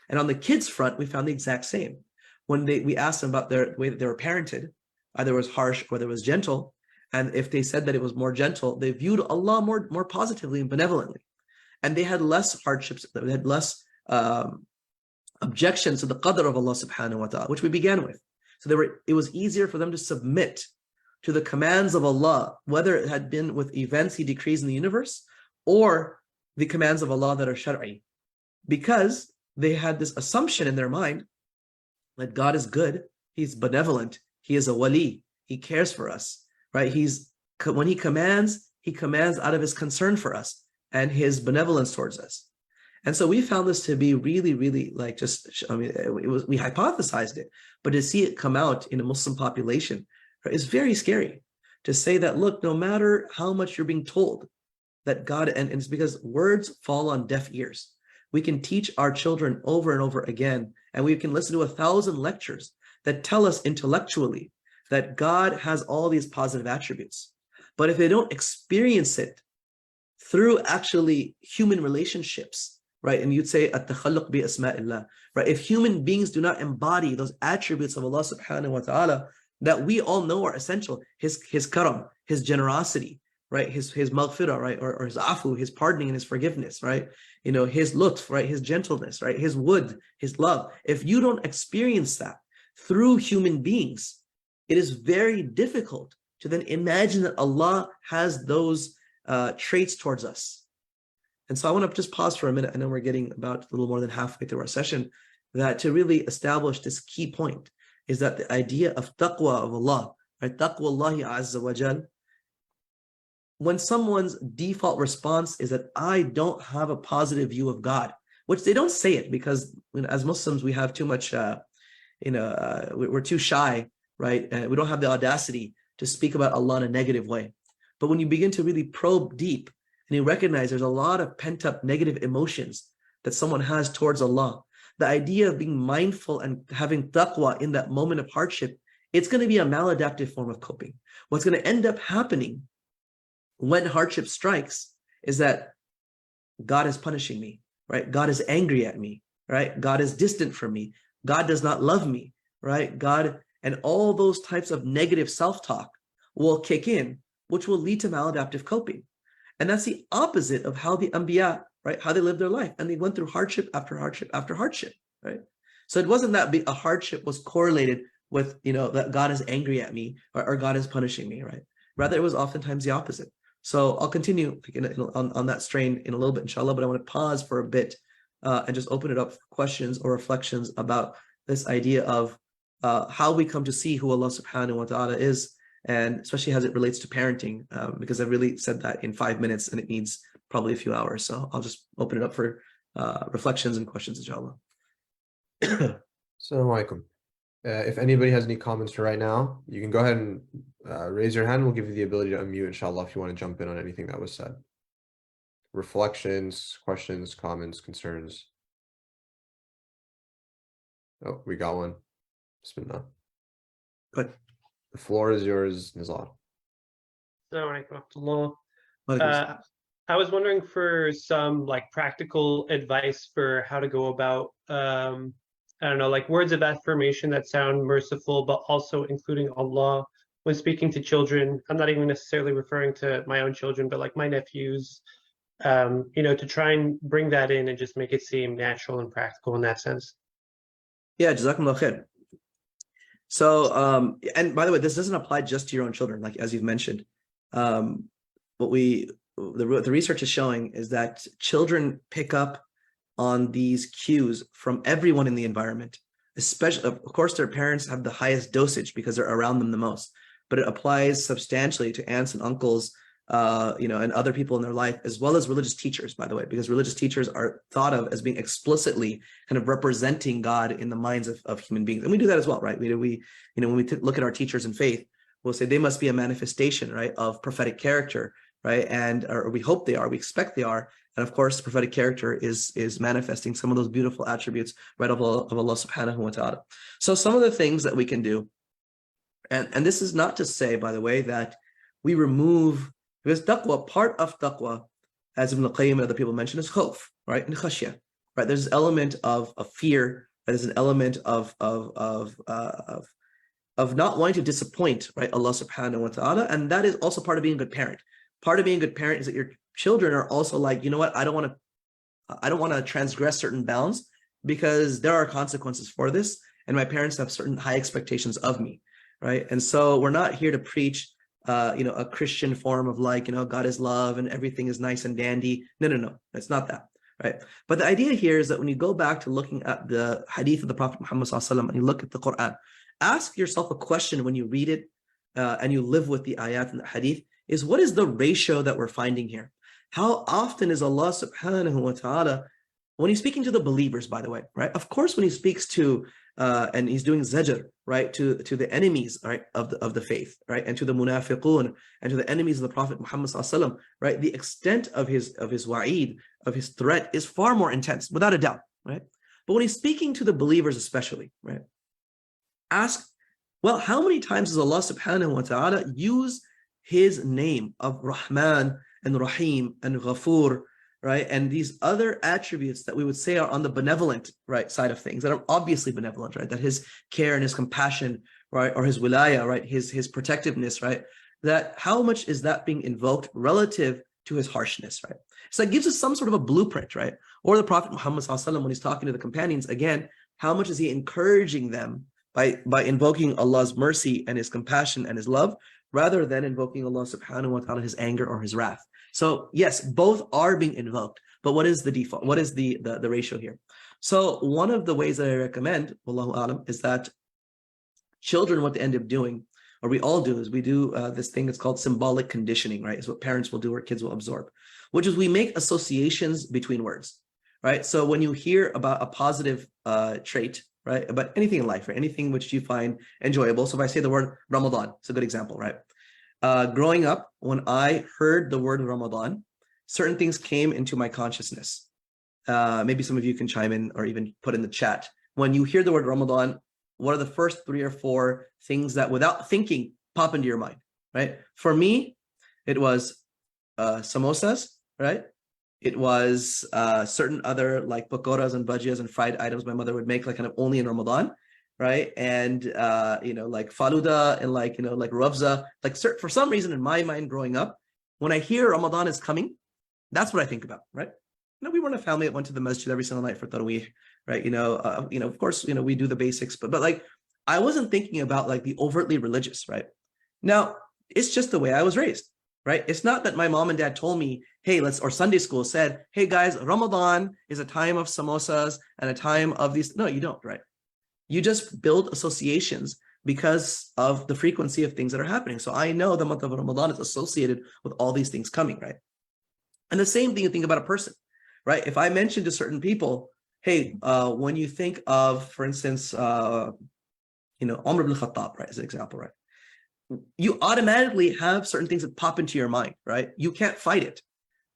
And on the kids' front, we found the exact same. When we asked them about the way that they were parented, either it was harsh or whether it was gentle, And if they said that it was more gentle, they viewed Allah more positively and benevolently. And they had less hardships, they had less objections to the qadr of Allah subhanahu wa ta'ala, which we began with. So it was easier for them to submit to the commands of Allah, whether it had been with events He decrees in the universe or the commands of Allah that are shar'i, because they had this assumption in their mind that God is good, He's benevolent, He is a wali, He cares for us, right? When He commands out of His concern for us and His benevolence towards us. And so we found this to be really, really like we hypothesized it, but to see it come out in a Muslim population, right, is very scary. To say that, look, no matter how much you're being told that God, and it's because words fall on deaf ears. We can teach our children over and over again, and we can listen to 1,000 lectures that tell us intellectually that God has all these positive attributes. But if they don't experience it through actually human relationships, right? And you'd say at-takhalluq bi asma'illah, right? If human beings do not embody those attributes of Allah subhanahu wa ta'ala that we all know are essential, his karam, His generosity, right? His maghfirah, right? Or His afu, His pardoning and His forgiveness, right? His lutf, right? His gentleness, right? His wood, His love. If you don't experience that through human beings, it is very difficult to then imagine that Allah has those traits towards us. And so I want to just pause for a minute. I know we're getting about a little more than halfway through our session, that to really establish this key point is that the idea of taqwa of Allah, right? Taqwa Allahi azza wa jal, when someone's default response is that I don't have a positive view of God, which they don't say it because as Muslims, we have too much, we're too shy, right? And we don't have the audacity to speak about Allah in a negative way. But when you begin to really probe deep and you recognize there's a lot of pent-up negative emotions that someone has towards Allah, the idea of being mindful and having taqwa in that moment of hardship, it's going to be a maladaptive form of coping. What's going to end up happening when hardship strikes is that God is punishing me, right? God is angry at me, right? God is distant from me. God does not love me, right? God, and all those types of negative self-talk will kick in, which will lead to maladaptive coping. And that's the opposite of how the Anbiya, right? How they lived their life. And they went through hardship after hardship after hardship, right? So it wasn't that a hardship was correlated with, that God is angry at me or God is punishing me, right? Rather, it was oftentimes the opposite. So I'll continue on that strain in a little bit, inshallah, but I want to pause for a bit and just open it up for questions or reflections about this idea of how we come to see who Allah subhanahu wa ta'ala is, and especially as it relates to parenting, because I really said that in 5 minutes and it needs probably a few hours. So I'll just open it up for reflections and questions, inshallah. Assalamu alaikum. If anybody has any comments right now, you can go ahead and raise your hand. We'll give you the ability to unmute, inshallah, if you want to jump in on anything that was said. Reflections, questions, comments, concerns. Oh, we got one. Bismillah. Good. The floor is yours, Nizar. Assalamu alaikum. I was wondering for some practical advice for how to go about I don't know, words of affirmation that sound merciful, but also including Allah when speaking to children. I'm not even necessarily referring to my own children, but my nephews, to try and bring that in and just make it seem natural and practical in that sense. Yeah, Jazakumullah khair. So, and by the way, this doesn't apply just to your own children, as you've mentioned. What the research is showing is that children pick up on these cues from everyone in the environment, especially, of course, their parents have the highest dosage because they're around them the most, but it applies substantially to aunts and uncles, and other people in their life, as well as religious teachers, by the way, because religious teachers are thought of as being explicitly kind of representing God in the minds of human beings. And we do that as well, right? When we look at our teachers in faith, we'll say they must be a manifestation, right, of prophetic character, right? Or we hope they are, we expect they are. And of course, prophetic character is manifesting some of those beautiful attributes, right, of Allah subhanahu wa ta'ala. So some of the things that we can do, and this is not to say, by the way, that we remove, because taqwa, part of taqwa, as Ibn al-Qayyim and other people mention, is khawf, right, and khashya, right? There's an element of fear, there's an element of of not wanting to disappoint, right, Allah subhanahu wa ta'ala. And that is also part of being a good parent. Part of being a good parent is that your children are also like, you know what, I don't want to transgress certain bounds because there are consequences for this. And my parents have certain high expectations of me, right? And so we're not here to preach, a Christian form of like, God is love and everything is nice and dandy. No, it's not that, right? But the idea here is that when you go back to looking at the Hadith of the Prophet Muhammad ﷺ and you look at the Quran, ask yourself a question when you read it and you live with the ayat and the Hadith, is what is the ratio that we're finding here? How often is Allah subhanahu wa ta'ala, when he's speaking to the believers, by the way, right? Of course, when he speaks to, and he's doing zajr, right, to the enemies, right, of the faith, right, and to the munafiqun, and to the enemies of the Prophet Muhammad sallallahu alaihi wasallam, right, the extent of his wa'id, of his threat is far more intense, without a doubt, right? But when he's speaking to the believers especially, right, ask, well, how many times does Allah subhanahu wa ta'ala use his name of Rahman and Rahim and Ghafur, right? And these other attributes that we would say are on the benevolent, right, side of things, that are obviously benevolent, right? That his care and his compassion, right, or his wilaya, right, his protectiveness, right? That how much is that being invoked relative to his harshness, right? So it gives us some sort of a blueprint, right? Or the Prophet Muhammad sallallahu alaihi wasallam, when he's talking to the companions, again, how much is he encouraging them by invoking Allah's mercy and his compassion and his love, rather than invoking Allah subhanahu wa ta'ala, his anger or his wrath. So yes, both are being invoked, but what is the default? What is the ratio here? So one of the ways that I recommend, wallahu alam, is that children, what they end up doing, or we all do, is we do this thing that's called symbolic conditioning, right? Is what parents will do or kids will absorb, which is we make associations between words, right? So when you hear about a positive trait, right, about anything in life, right, anything which you find enjoyable. So if I say the word Ramadan, it's a good example, right? Growing up, when I heard the word Ramadan, certain things came into my consciousness. Maybe some of you can chime in or even put in the chat. When you hear the word Ramadan, what are the first 3 or 4 things that without thinking pop into your mind, right? For me, it was samosas, right? It was certain other like pakoras and bhajias and fried items my mother would make, like kind of only in Ramadan, right? And like faluda and like like ravza, like for some reason in my mind growing up, when I hear Ramadan is coming, that's what I think about, right? We weren't a family that went to the masjid every single night for Tarawih, right? Of course, we do the basics, but like I wasn't thinking about like the overtly religious, right? Now it's just the way I was raised. Right? It's not that my mom and dad told me, hey, or Sunday school said, hey guys, Ramadan is a time of samosas and a time of these. No, you don't, right? You just build associations because of the frequency of things that are happening. So I know the month of Ramadan is associated with all these things coming, right? And the same thing you think about a person, right? If I mention to certain people, hey, when you think of, for instance, Umar ibn Khattab, right, as an example, right? You automatically have certain things that pop into your mind, right? You can't fight it.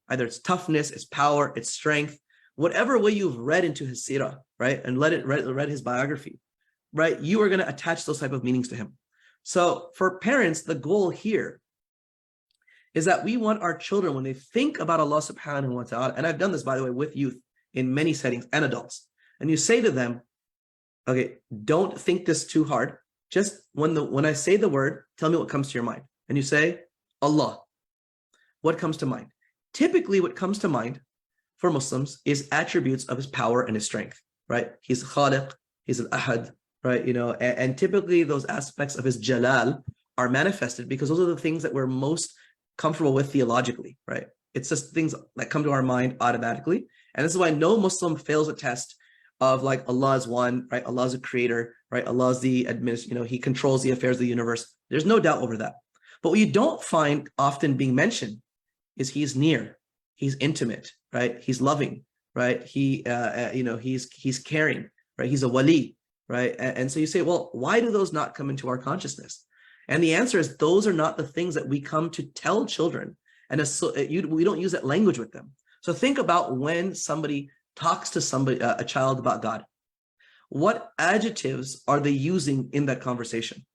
Either it's toughness, it's power, it's strength, whatever way you've read into his seerah, right? And read his biography, right? You are going to attach those type of meanings to him. So for parents, the goal here is that we want our children, when they think about Allah subhanahu wa ta'ala, and I've done this, by the way, with youth in many settings and adults, and you say to them, okay, don't think this too hard. Just when I say the word, tell me what comes to your mind. And you say, Allah. What comes to mind? Typically, what comes to mind for Muslims is attributes of his power and his strength, right? He's Khaliq, he's al-Ahad, right? And typically those aspects of his Jalal are manifested because those are the things that we're most comfortable with theologically, right? It's just things that come to our mind automatically. And this is why no Muslim fails a test of like Allah is one, right? Allah is a creator, right? Allah is the he controls the affairs of the universe. There's no doubt over that. But what you don't find often being mentioned is he's near, he's intimate, right? He's loving, right? He's caring, right? He's a wali, right? And so you say, well, why do those not come into our consciousness? And the answer is those are not the things that we come to tell children. And we don't use that language with them. So think about when somebody talks to a child about God. What adjectives are they using in that conversation?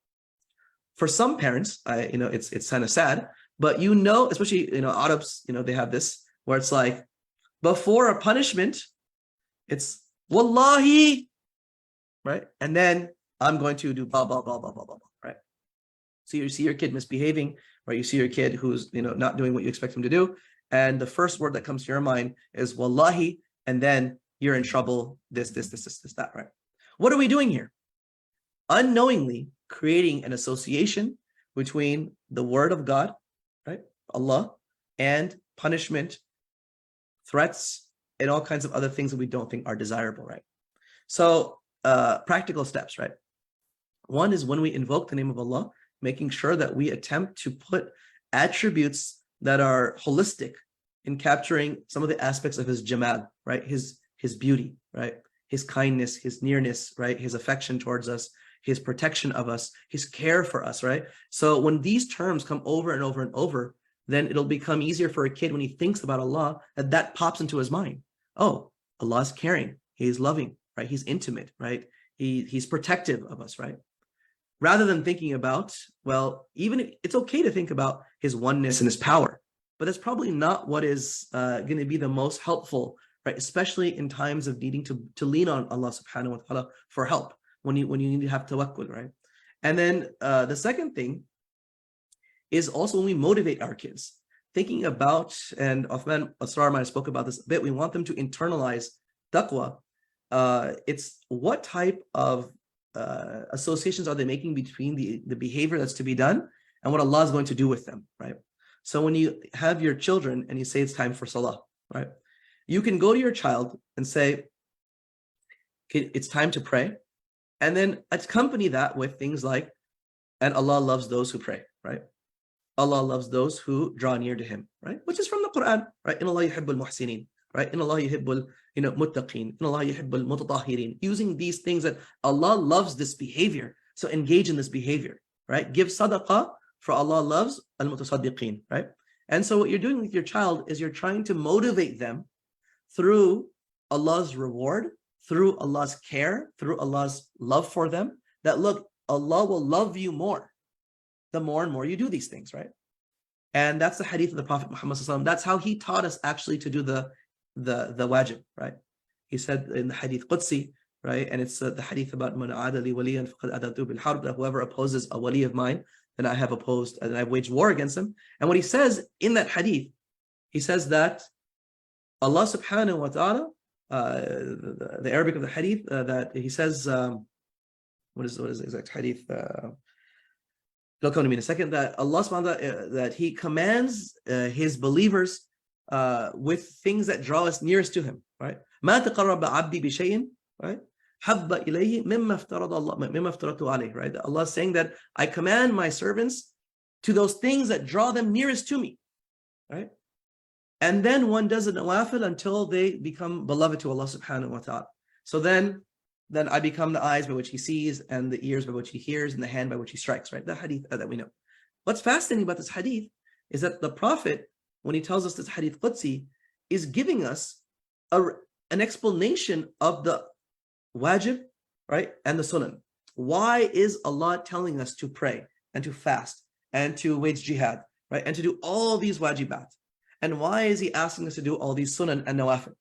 For some parents, it's kind of sad, but especially Arabs, they have this where it's like before a punishment, it's wallahi, right? And then I'm going to do blah, blah, blah, blah, blah, blah, right? So you see your kid misbehaving, right? You see your kid who's, not doing what you expect him to do. And the first word that comes to your mind is wallahi, and then you're in trouble, this, that, right? What are we doing here? Unknowingly creating an association between the word of God, right? Allah, and punishment, threats, and all kinds of other things that we don't think are desirable, right? So practical steps, right? One is when we invoke the name of Allah, making sure that we attempt to put attributes that are holistic in capturing some of the aspects of his jamal, right? His beauty, right? His kindness, his nearness, right? His affection towards us, his protection of us, his care for us, right? So when these terms come over and over and over, then it'll become easier for a kid when he thinks about Allah, that pops into his mind. Oh, Allah is caring, He's loving, right? He's intimate, right? He's protective of us, right? Rather than thinking about, well, even it's okay to think about his oneness and his power, but that's probably not what is going to be the most helpful, right? Especially in times of needing to lean on Allah subhanahu wa ta'ala for help, when you need to have tawakkul, right? And then the second thing is also when we motivate our kids, thinking about, and Osman Asrar might have spoke about this a bit, we want them to internalize taqwa. It's what type of associations are they making between the behavior that's to be done and what Allah is going to do with them, right? So when you have your children and you say it's time for salah, right? You can go to your child and say, okay, it's time to pray. And then accompany that with things like, and Allah loves those who pray, right? Allah loves those who draw near to Him, right? Which is from the Quran, right? Inna Allah yuhibbul muhsinin, right? Inna Allah yuhibbul muttaqin. Inna Allah yuhibbul mutatahirin. Using these things that Allah loves this behavior, so engage in this behavior, right? Give sadaqah, for Allah loves al-mutasaddiqin, right? And so what you're doing with your child is you're trying to motivate them through Allah's reward, through Allah's care, through Allah's love for them, that look, Allah will love you more the more and more you do these things, right? And that's the hadith of the Prophet Muhammad sallallahu alaihi wasallam. That's how he taught us actually to do the wajib, right? He said in the hadith Qudsi, right? And it's the hadith about man aada li waliyan faqad adantu bil harb, that whoever opposes a wali of mine, then I have opposed and I've waged war against him. And what he says in that hadith, he says that Allah subhanahu wa ta'ala, the Arabic of the hadith, that he says, what is the exact hadith? It'll come to me in a second, that Allah subhanahu wa ta'ala, that He commands His believers with things that draw us nearest to Him, right? مَا تَقَرَّبَ عَبْدِي بِشَيْءٍ, right? حَبَّ إِلَيْهِ مِمَّا افْتَرَضْتُ عَلَيْهِ, right? Allah is saying that I command my servants to those things that draw them nearest to me, right? And then one does an nawafil until they become beloved to Allah subhanahu wa ta'ala. So then I become the eyes by which He sees, and the ears by which He hears, and the hand by which He strikes, right? The hadith that we know. What's fascinating about this hadith is that the Prophet, when he tells us this hadith Qudsi, is giving us an explanation of the wajib, right? And the sunan. Why is Allah telling us to pray and to fast and to wage jihad, right? And to do all these wajibat? And why is He asking us to do all these sunan and nawafil?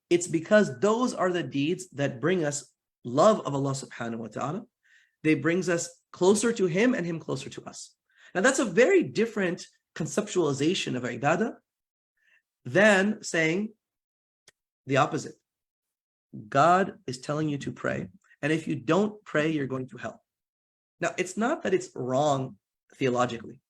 It's because those are the deeds that bring us love of Allah subhanahu wa ta'ala. They brings us closer to Him and Him closer to us. Now that's a very different conceptualization of ibadah than saying the opposite. God is telling you to pray, and if you don't pray, you're going to hell. Now, it's not that it's wrong theologically.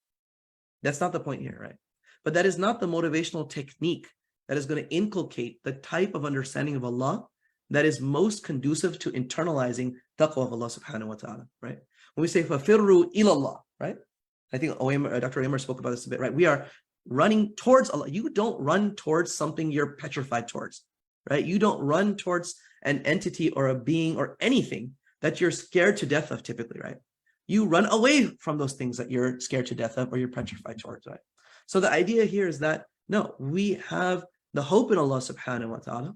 That's not the point here, right? But that is not the motivational technique that is going to inculcate the type of understanding of Allah that is most conducive to internalizing taqwa of Allah subhanahu wa ta'ala, right? When we say فَفِرُّوا إِلَى اللَّهِ, right? I think Dr. Ovamir spoke about this a bit, right? We are running towards Allah. You don't run towards something you're petrified towards, right? You don't run towards an entity or a being or anything that you're scared to death of typically, right? You run away from those things that you're scared to death of or you're petrified towards, right? So the idea here is that, no, we have the hope in Allah subhanahu wa ta'ala,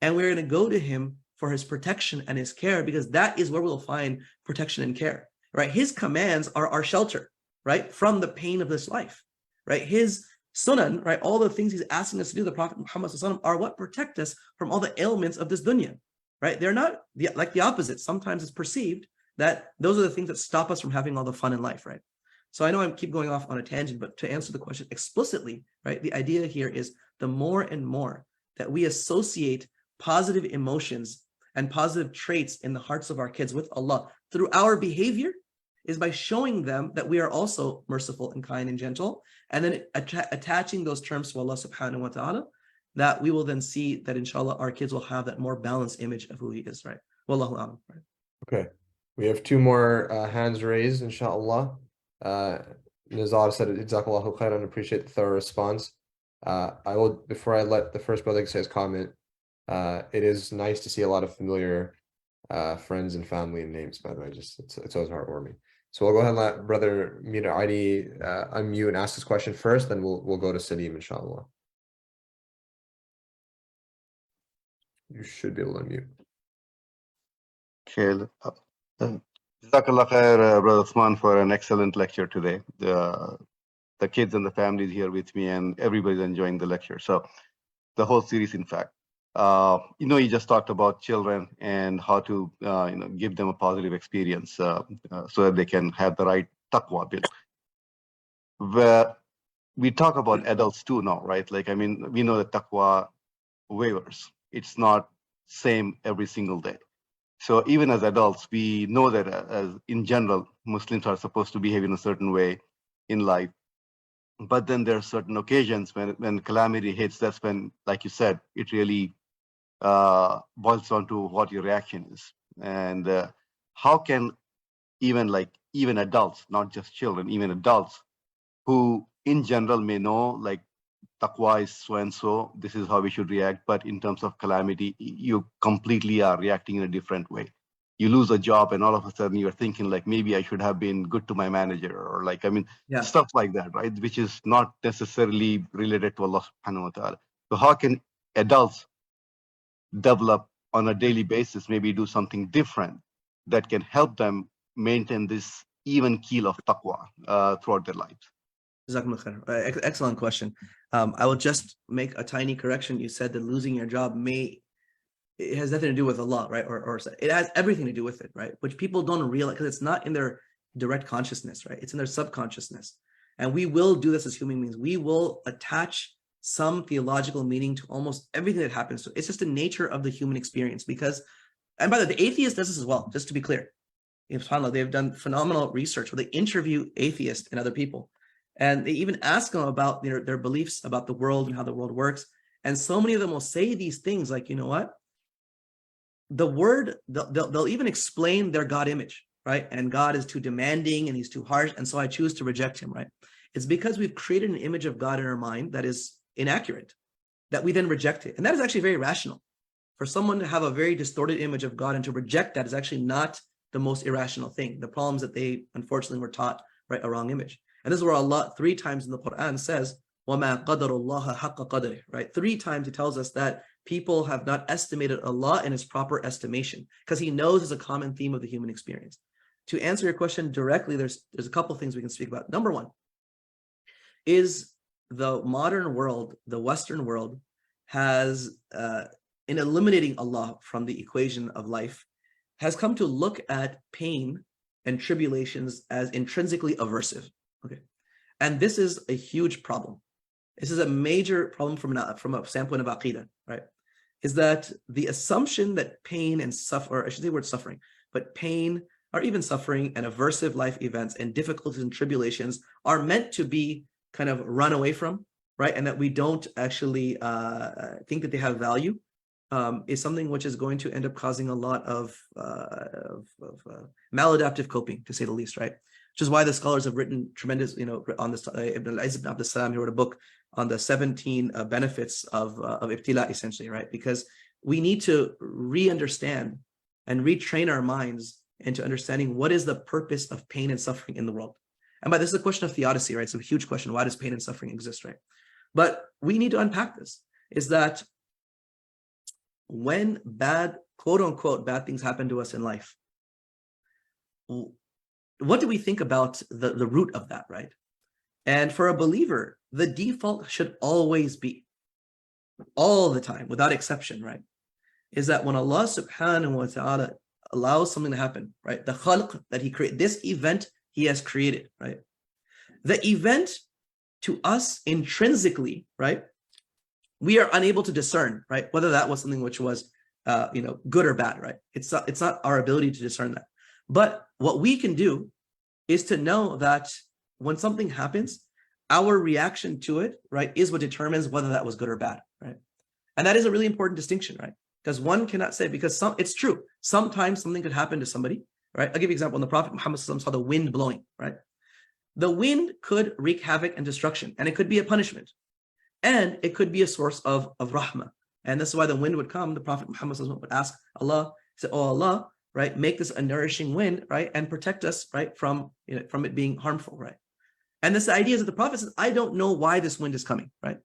and we're going to go to Him for His protection and His care, because that is where we'll find protection and care, right? His commands are our shelter, right? From the pain of this life, right? His sunan, right? All the things He's asking us to do, the Prophet Muhammad are what protect us from all the ailments of this dunya, right? They're not like the opposite. Sometimes it's perceived that those are the things that stop us from having all the fun in life, right? So I know I keep going off on a tangent, but to answer the question explicitly, right, the idea here is the more and more that we associate positive emotions and positive traits in the hearts of our kids with Allah through our behavior is by showing them that we are also merciful and kind and gentle, and then attaching those terms to Allah subhanahu wa ta'ala, that we will then see that inshallah our kids will have that more balanced image of who He is, right? Wallahu a'lam, right? Okay, we have two more hands raised, inshallah. Nizar said, Jazakallahu khairan, appreciate the thorough response. I will, before I let the first brother say his comment, it is nice to see a lot of familiar friends and family and names, by the way. Just it's always heartwarming. So we'll go ahead and let brother Mir Ali unmute and ask his question first, then we'll go to Salim, inshallah. You should be able to unmute. Okay. Jazakallah khair, Brother Usman, for an excellent lecture today. The kids and the families here with me, and everybody's enjoying the lecture. So the whole series, in fact. You just talked about children and how to give them a positive experience so that they can have the right taqwa built. Where we talk about adults too now, right? Like, I mean, we know that taqwa wavers. It's not same every single day. So even as adults, we know that as in general, Muslims are supposed to behave in a certain way in life. But then there are certain occasions when calamity hits, that's when, like you said, it really boils down to what your reaction is. And how can even adults, not just children, even adults who in general may know like taqwa is so and so, this is how we should react, but in terms of calamity, you completely are reacting in a different way. You lose a job and all of a sudden you're thinking like, maybe I should have been good to my manager, or like, I mean, stuff like that, right? Which is not necessarily related to Allah subhanahu wa ta'ala. So how can adults develop on a daily basis, maybe do something different that can help them maintain this even keel of taqwa throughout their lives? Excellent question. I will just make a tiny correction. You said that losing your job it has nothing to do with Allah, right? Or it has everything to do with it, right? Which people don't realize because it's not in their direct consciousness, right? It's in their subconsciousness. And we will do this as human beings. We will attach some theological meaning to almost everything that happens. So it's just the nature of the human experience. Because, and by the way, the atheist does this as well, just to be clear. SubhanAllah, they've done phenomenal research where they interview atheists and other people. And they even ask them about their beliefs about the world and how the world works. And so many of them will say these things like, you know what? The word, they'll even explain their God image, right? And God is too demanding and he's too harsh. And so I choose to reject him, right? It's because we've created an image of God in our mind that is inaccurate, that we then reject it. And that is actually very rational. For someone to have a very distorted image of God and to reject that is actually not the most irrational thing. The problems that they unfortunately were taught, right, a wrong image. And this is where Allah 3 times in the Quran says, وَمَا قَدَرُ اللَّهَ حَقَّ قَدْرِهِ, right? 3 times he tells us that people have not estimated Allah in his proper estimation, because he knows it's a common theme of the human experience. To answer your question directly, there's a couple things we can speak about. Number one is the modern world, the Western world, has, in eliminating Allah from the equation of life, has come to look at pain and tribulations as intrinsically aversive. Okay, and this is a huge problem. This is a major problem from a standpoint of aqidah, right? Is that the assumption that pain and suffer, or I should say the word suffering, but pain or even suffering and aversive life events and difficulties and tribulations are meant to be kind of run away from, right? And that we don't actually think that they have value, is something which is going to end up causing a lot of maladaptive coping, to say the least, right? Which is why the scholars have written tremendous, on this. Ibn Abdul Salam, he wrote a book on the 17 benefits of ibtila, essentially, right? Because we need to re-understand and retrain our minds into understanding what is the purpose of pain and suffering in the world. And by this is a question of theodicy, right? It's a huge question. Why does pain and suffering exist, right? But we need to unpack this. Is that when bad, quote unquote, bad things happen to us in life, what do we think about the root of that, right? And for a believer, the default should always be, all the time, without exception, right, is that when Allah subhanahu wa ta'ala allows something to happen, right? The khalq that he created, this event he has created, right? The event to us intrinsically, right? We are unable to discern, right? Whether that was something which was, good or bad, right? It's not our ability to discern that. But what we can do is to know that when something happens, our reaction to it, right, is what determines whether that was good or bad, right? And that is a really important distinction, right? Because one cannot say, because it's true, sometimes something could happen to somebody, right? I'll give you an example. When the Prophet Muhammad saw the wind blowing, right? The wind could wreak havoc and destruction, and it could be a punishment, and it could be a source of rahmah. And this is why the wind would come. The Prophet Muhammad would ask Allah, say, "Oh Allah, right, make this a nourishing wind, right, and protect us, right, from it being harmful, right?" And this idea is that the Prophet says, "I don't know why this wind is coming, right?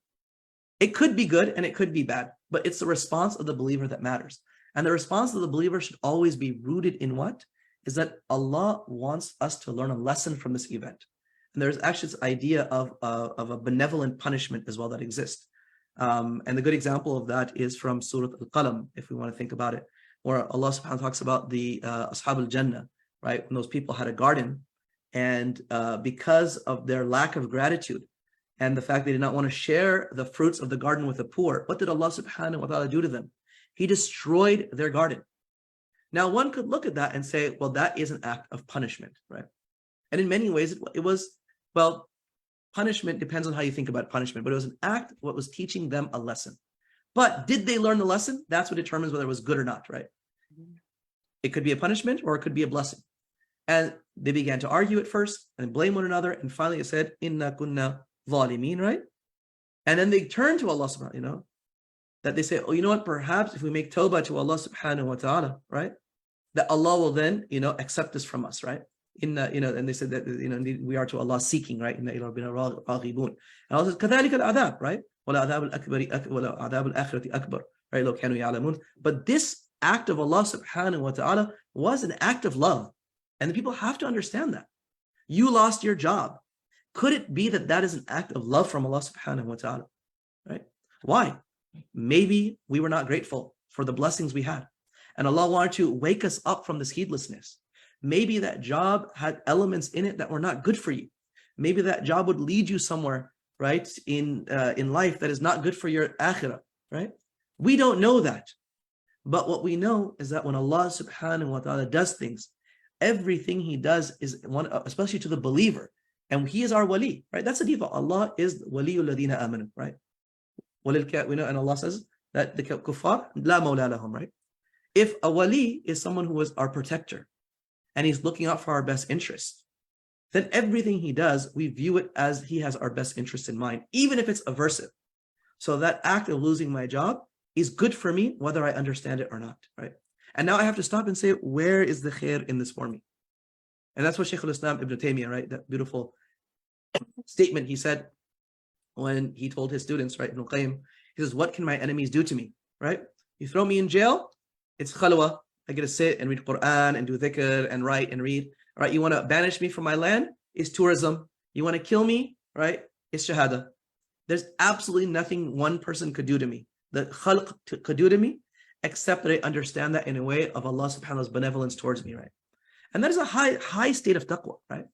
It could be good and it could be bad, but it's the response of the believer that matters. And the response of the believer should always be rooted in what? Is that Allah wants us to learn a lesson from this event. And there's actually this idea of a benevolent punishment as well that exists. And the good example of that is from Surah al-Qalam, if we want to think about it, where Allah subhanahu wa ta'ala talks about the Ashab al-Jannah, right? When those people had a garden, and because of their lack of gratitude and the fact they did not want to share the fruits of the garden with the poor, what did Allah subhanahu wa ta'ala do to them? He destroyed their garden. Now one could look at that and say, well, that is an act of punishment, right? And in many ways it was, well, punishment depends on how you think about punishment, but it was an act what was teaching them a lesson. But did they learn the lesson? That's what determines whether it was good or not, right? It could be a punishment or it could be a blessing. And they began to argue at first and blame one another. And finally it said, Inna kunna zalimin, right? And then they turn to Allah subhanahu, that they say, oh, you know what? Perhaps if we make tawbah to Allah subhanahu wa ta'ala, right? That Allah will then, accept this from us, right? And they said that, we are to Allah seeking, right? Inna ila rabbina raghibun. And Allah says, كَذَلِكَ الْعَذَابُ, right? وَلَا عَذَابُ الْأَكْبَرِ وَلَا عَذَابُ الْآخِرَةِ أَكْبَرُ, right? لَوْ كَانُوا يَعْلَمُونَ. But this act of Allah subhanahu wa ta'ala was an act of love. And the people have to understand that. You lost your job. Could it be that that is an act of love from Allah subhanahu wa ta'ala, right? Why? Maybe we were not grateful for the blessings we had. And Allah wanted to wake us up from this heedlessness. Maybe that job had elements in it that were not good for you. Maybe that job would lead you somewhere, right, in life that is not good for your akhirah, right? We don't know that. But what we know is that when Allah subhanahu wa ta'ala does things, everything He does is one, especially to the believer, and He is our wali, right? That's the default. Allah is waliyul ladina amanu, right? And Allah says that the kuffar la mawla lahum, right? If a wali is someone who is our protector and he's looking out for our best interest, then everything he does, we view it as he has our best interest in mind, even if it's aversive. So that act of losing my job is good for me, whether I understand it or not, right? And now I have to stop and say, where is the khair in this for me? And that's what Shaykh al-Islam Ibn Taymiyyah, right? That beautiful statement he said when he told his students, right? Ibn Qayyim, he says, what can my enemies do to me, right? You throw me in jail, it's khalwa. I get to sit and read Quran and do dhikr and write and read, right? You want to banish me from my land? It's tourism. You want to kill me, right? It's shahada. There's absolutely nothing one person could do to me, that khalq could do to me, except that I understand that in a way of Allah subhanahu wa ta'ala's benevolence towards me, right? And that is a high state of taqwa, right?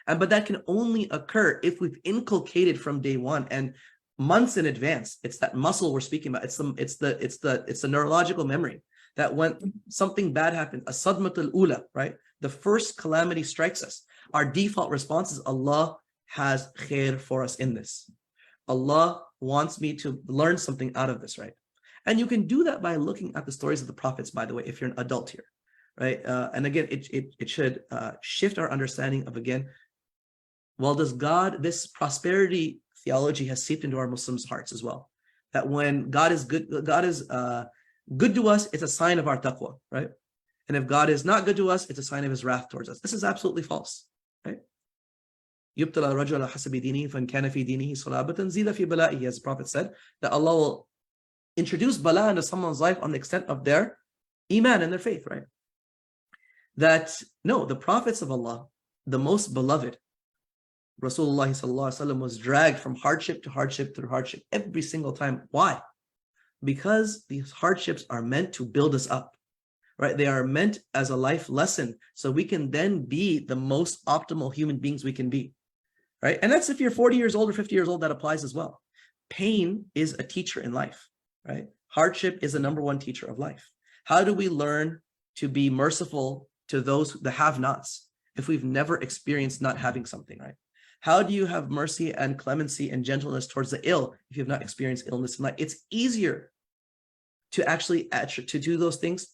But that can only occur if we've inculcated from day one and months in advance. It's that muscle we're speaking about. It's the neurological memory that when something bad happens, a sadmatul ula, right? The first calamity strikes us. Our default response is Allah has khair for us in this. Allah wants me to learn something out of this, right? And you can do that by looking at the stories of the prophets, by the way, if you're an adult here, right? And again, it should shift our understanding of, again, well, does God, this prosperity theology has seeped into our Muslims' hearts as well. That when God is good to us, it's a sign of our taqwa, right? And if God is not good to us, it's a sign of His wrath towards us. This is absolutely false, right? يُبْتَلَى الرَّجُلَ حَسَبِ دِينِهِ فَإِنْ كَانَ فِي دِينِهِ صَلَابَةً زِيدَ فِي بَلَائِهِ, as the Prophet said, that Allah will introduce bala into someone's life on the extent of their iman and their faith, right? That, no, the prophets of Allah, the most beloved, Rasulullah sallallahu alaihi wasallam, was dragged from hardship to hardship through hardship every single time. Why? Because these hardships are meant to build us up. right? They are meant as a life lesson so we can then be the most optimal human beings we can be, right? And that's if you're 40 years old or 50 years old, that applies as well. Pain is a teacher in life, right? Hardship is the number one teacher of life. How do we learn to be merciful to those, the have-nots, if we've never experienced not having something, right? How do you have mercy and clemency and gentleness towards the ill if you've not experienced illness in life? It's easier to actually to do those things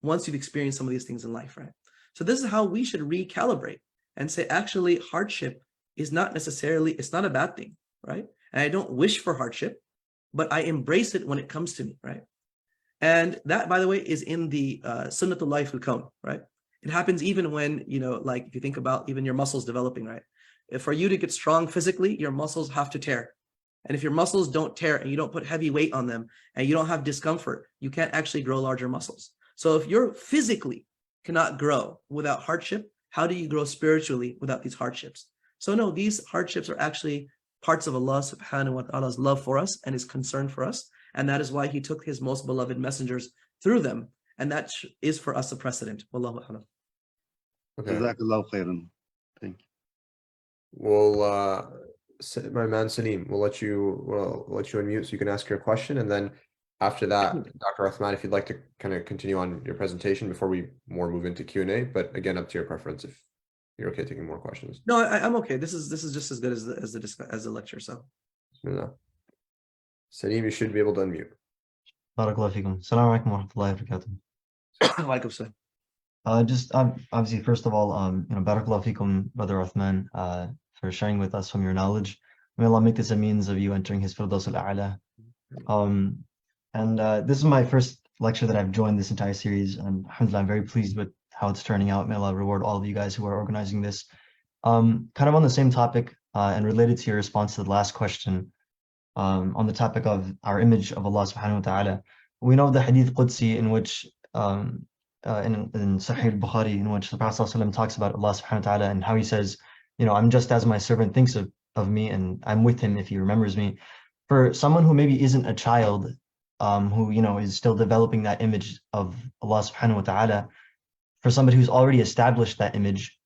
once you've experienced some of these things in life, right? So this is how we should recalibrate and say, actually, hardship is not necessarily, it's not a bad thing, right? And I don't wish for hardship, but I embrace it when it comes to me, right? And that, by the way, is in the sunnatullah fil kawn, right? It happens even when, like if you think about even your muscles developing, right? If for you to get strong physically, your muscles have to tear. And if your muscles don't tear and you don't put heavy weight on them and you don't have discomfort, you can't actually grow larger muscles. So if you're physically cannot grow without hardship, how do you grow spiritually without these hardships? So no, these hardships are actually parts of Allah subhanahu wa ta'ala's love for us and his concern for us. And that is why he took his most beloved messengers through them. And that is for us a precedent. Wallahu a'lam. Okay. Jazakallahu khairan. Thank you. Well, my man Salim, we'll let you unmute so you can ask your question, and then after that, Dr. Uthman, if you'd like to kind of continue on your presentation before we move into Q&A, but again, up to your preference if you're okay taking more questions. No, I'm okay. This is just as good as the lecture. So, Bismillah. Salim, you should be able to unmute. Barakallahu feekum. Assalamu alaikum wa rahmatullahi wa barakatuh. Walaikum salam. Just obviously, first of all, Barakallahu feekum, Brother Uthman, for sharing with us from your knowledge. May Allah make this a means of you entering his Firdaus al-A'la. This is my first lecture that I've joined this entire series, and alhamdulillah, I'm very pleased with how it's turning out. May Allah reward all of you guys who are organizing this. Kind of on the same topic and related to your response to the last question, on the topic of our image of Allah subhanahu wa ta'ala. We know the Hadith Qudsi in which in Sahih al-Bukhari, in which the Prophet ﷺ talks about Allah subhanahu wa ta'ala and how he says, I'm just as my servant thinks of me, and I'm with him if he remembers me. For someone who maybe isn't a child, who is still developing that image of Allah subhanahu wa ta'ala, for somebody who's already established that image,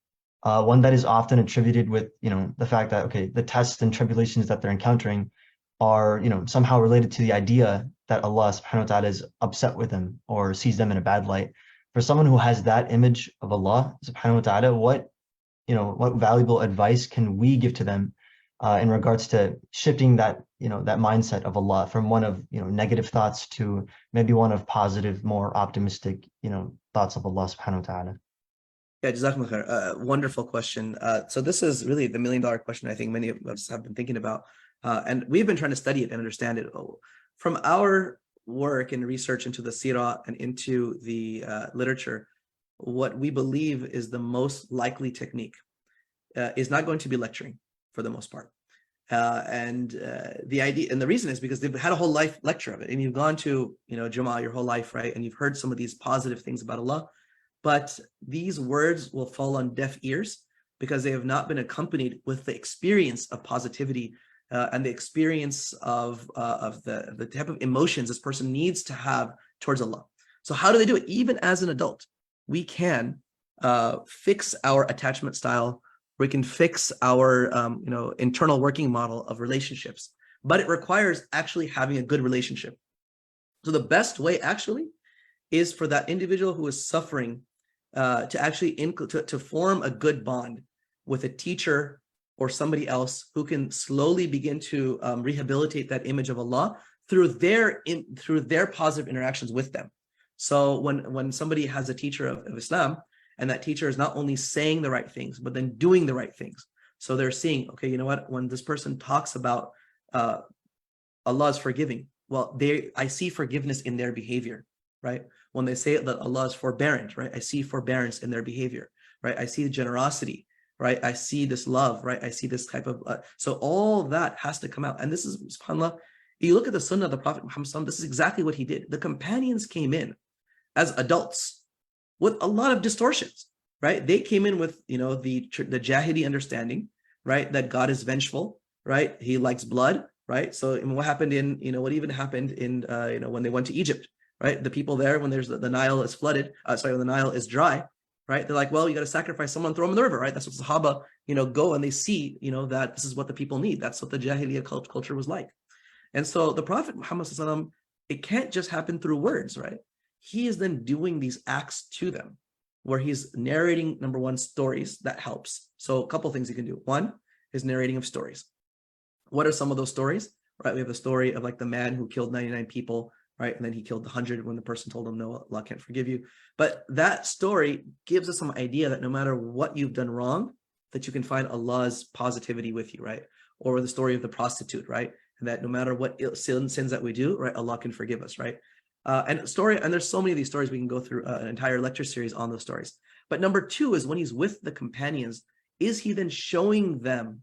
one that is often attributed with the fact that, okay, the tests and tribulations that they're encountering are somehow related to the idea that Allah subhanahu wa ta'ala is upset with them or sees them in a bad light. For someone who has that image of Allah subhanahu wa ta'ala, what valuable advice can we give to them in regards to shifting that that mindset of Allah from one of negative thoughts to maybe one of positive, more optimistic thoughts of Allah subhanahu wa ta'ala? Yeah, Jazakumullah khair. Wonderful question. So this is really the $1 million question I think many of us have been thinking about. And we've been trying to study it and understand it. From our work and research into the seerah and into the literature, what we believe is the most likely technique is not going to be lecturing for the most part. The idea and the reason is because they've had a whole life lecture of it, and you've gone to Jummah your whole life, right? And you've heard some of these positive things about Allah, but these words will fall on deaf ears because they have not been accompanied with the experience of positivity and the experience of the type of emotions this person needs to have towards Allah. So how do they do it? Even as an adult, we can fix our attachment style. We can fix our internal working model of relationships, but it requires actually having a good relationship. So the best way actually is for that individual who is suffering to actually to form a good bond with a teacher or somebody else who can slowly begin to rehabilitate that image of Allah through their positive interactions with them. So when somebody has a teacher of Islam, and that teacher is not only saying the right things, but then doing the right things. So they're seeing, okay, you know what? When this person talks about Allah is forgiving, well, I see forgiveness in their behavior, right? When they say that Allah is forbearant, right? I see forbearance in their behavior, right? I see the generosity, right? I see this love, right? I see this type of, so all that has to come out. And this is, subhanAllah, you look at the sunnah of the Prophet Muhammad, this is exactly what he did. The companions came in as adults with a lot of distortions, right? They came in with, the Jahili understanding, right? That God is vengeful, right? He likes blood, right? So what happened what even happened in, when they went to Egypt, right? The people there, when there's the Nile is flooded, when the Nile is dry, right? They're like, well, you got to sacrifice someone, throw them in the river, right? That's what Sahaba, go and they see, that this is what the people need. That's what the Jahiliyyah culture was like. And so the Prophet Muhammad SAW, it can't just happen through words, right? He is then doing these acts to them, where he's narrating, number one, stories. That helps. So a couple things you can do. One is narrating of stories. What are some of those stories? Right? We have the story of like the man who killed 99 people, right? And then he killed the 100 when the person told him, no, Allah can't forgive you. But that story gives us some idea that no matter what you've done wrong, that you can find Allah's positivity with you, right? Or the story of the prostitute, right? And that no matter what sins that we do, right, Allah can forgive us, right? And there's so many of these stories, we can go through an entire lecture series on those stories. But number two is when he's with the companions, is he then showing them,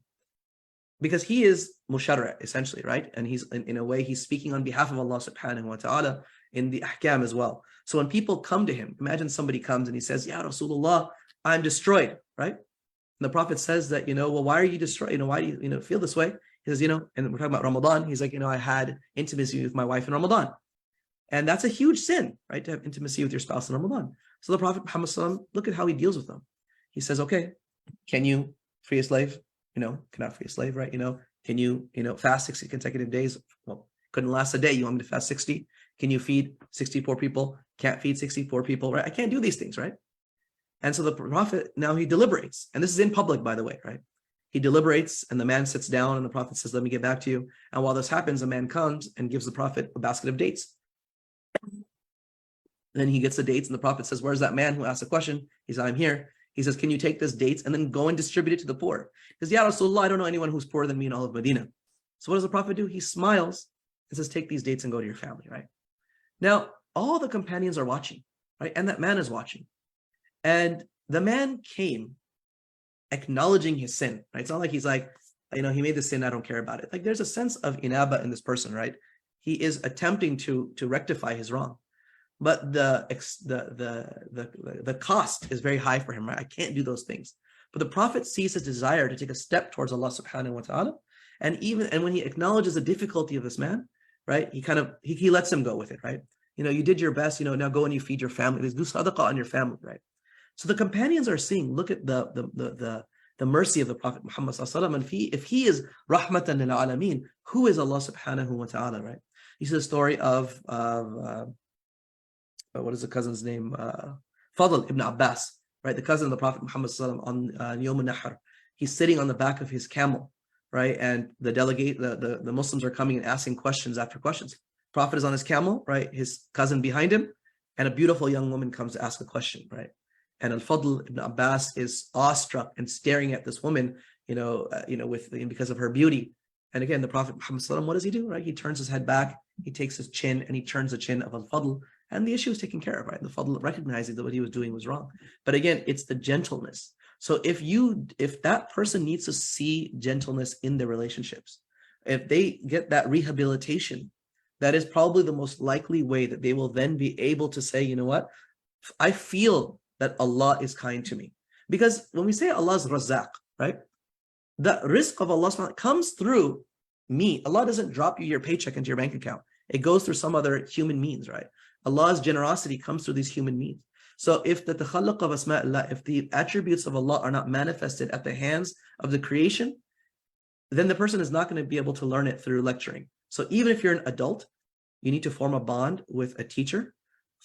because he is musharra essentially, right? And he's in a way, he's speaking on behalf of Allah subhanahu wa ta'ala in the ahkam as well. So when people come to him, imagine somebody comes and he says, Ya Rasulullah, I'm destroyed, right? And the Prophet says that, well, why are you destroyed? Why do you, feel this way? He says, and we're talking about Ramadan. He's like, I had intimacy with my wife in Ramadan. And that's a huge sin, right? To have intimacy with your spouse in Ramadan. So the Prophet Muhammad SAW, look at how he deals with them. He says, okay, can you free a slave? Cannot free a slave, right? Can you, fast 60 consecutive days? Well, couldn't last a day. You want me to fast 60? Can you feed 64 people? Can't feed 64 people, right? I can't do these things, right? And so the Prophet, now he deliberates. And this is in public, by the way, right? He deliberates and the man sits down and the Prophet says, let me get back to you. And while this happens, a man comes and gives the Prophet a basket of dates. Then he gets the dates and the Prophet says, where's that man who asked the question? He says, I'm here. He says, can you take this dates and then go and distribute it to the poor? He says, Ya Rasulullah, I don't know anyone who's poorer than me in all of Medina. So what does the Prophet do? He smiles and says, take these dates and go to your family, right? Now, all the companions are watching, right? And that man is watching. And the man came acknowledging his sin, right? It's not like he's like, he made the sin, I don't care about it. Like there's a sense of inaba in this person, right? He is attempting to rectify his wrong. But the cost is very high for him, right? I can't do those things. But the Prophet sees his desire to take a step towards Allah subhanahu wa ta'ala. And when he acknowledges the difficulty of this man, right? He lets him go with it, right? You did your best, now go and you feed your family. Do sadaqah on your family, right? So the companions are seeing, look at the mercy of the Prophet Muhammad sallallahu alaihi wasallam. And if he is rahmatan lil alameen, who is Allah subhanahu wa ta'ala, right? You see the story of what is the cousin's name? Fadl ibn Abbas, right? The cousin of the Prophet Muhammad sallallahu alaihi wasallam on Yawm al-Nahr. He's sitting on the back of his camel, right? And the Muslims are coming and asking questions after questions. Prophet is on his camel, right? His cousin behind him, and a beautiful young woman comes to ask a question, right? And Al-Fadl ibn Abbas is awestruck and staring at this woman, because of her beauty. And again, the Prophet Muhammad sallallahu alaihi wasallam, what does he do, right? He turns his head back, he takes his chin, and he turns the chin of Al-Fadl, and the issue is taken care of, right? The Fadl recognizing that what he was doing was wrong. But again, it's the gentleness. So if that person needs to see gentleness in their relationships, if they get that rehabilitation, that is probably the most likely way that they will then be able to say, you know what, I feel that Allah is kind to me. Because when we say Allah's Razzaq, right, the rizq of Allah comes through me. Allah doesn't drop you your paycheck into your bank account. It goes through some other human means, right? Allah's generosity comes through these human means. So if the takhalluq of asma Allah, if the attributes of Allah are not manifested at the hands of the creation, then the person is not going to be able to learn it through lecturing. So even if you're an adult, you need to form a bond with a teacher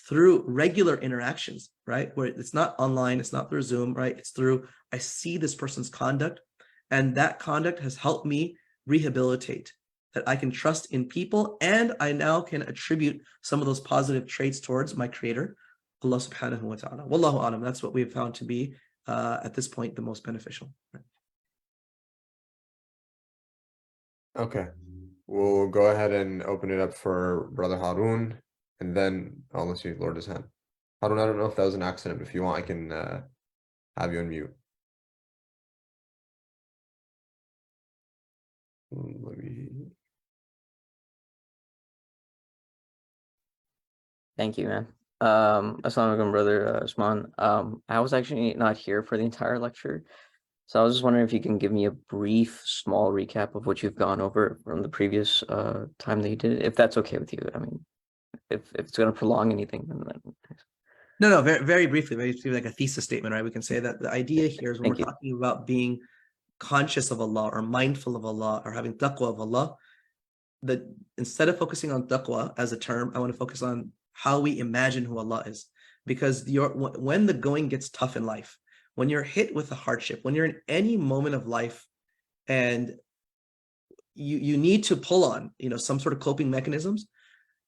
through regular interactions, right? Where it's not online, it's not through Zoom, right? It's through, I see this person's conduct, and that conduct has helped me rehabilitate, that I can trust in people, and I now can attribute some of those positive traits towards my creator, Allah subhanahu wa ta'ala. Wallahu alam, that's what we've found to be, at this point, the most beneficial. Right? Okay, we'll go ahead and open it up for Brother Harun, and then unless you lowered his hand. Harun, I don't know if that was an accident, but if you want, I can have you on mute. Let me... Thank you, man. Assalamu alaikum, Brother Usman. I was actually not here for the entire lecture, so I was just wondering if you can give me a brief, small recap of what you've gone over from the previous time that you did it, if that's okay with you. I mean, if it's going to prolong anything, then No, very briefly, like a thesis statement, right? We can say that the idea here is when Thank we're you. talking about being conscious of Allah or mindful of Allah or having taqwa of Allah, that instead of focusing on taqwa as a term, I want to focus on how we imagine who Allah is. Because when the going gets tough in life, when you're hit with a hardship, when you're in any moment of life and you need to pull on, some sort of coping mechanisms,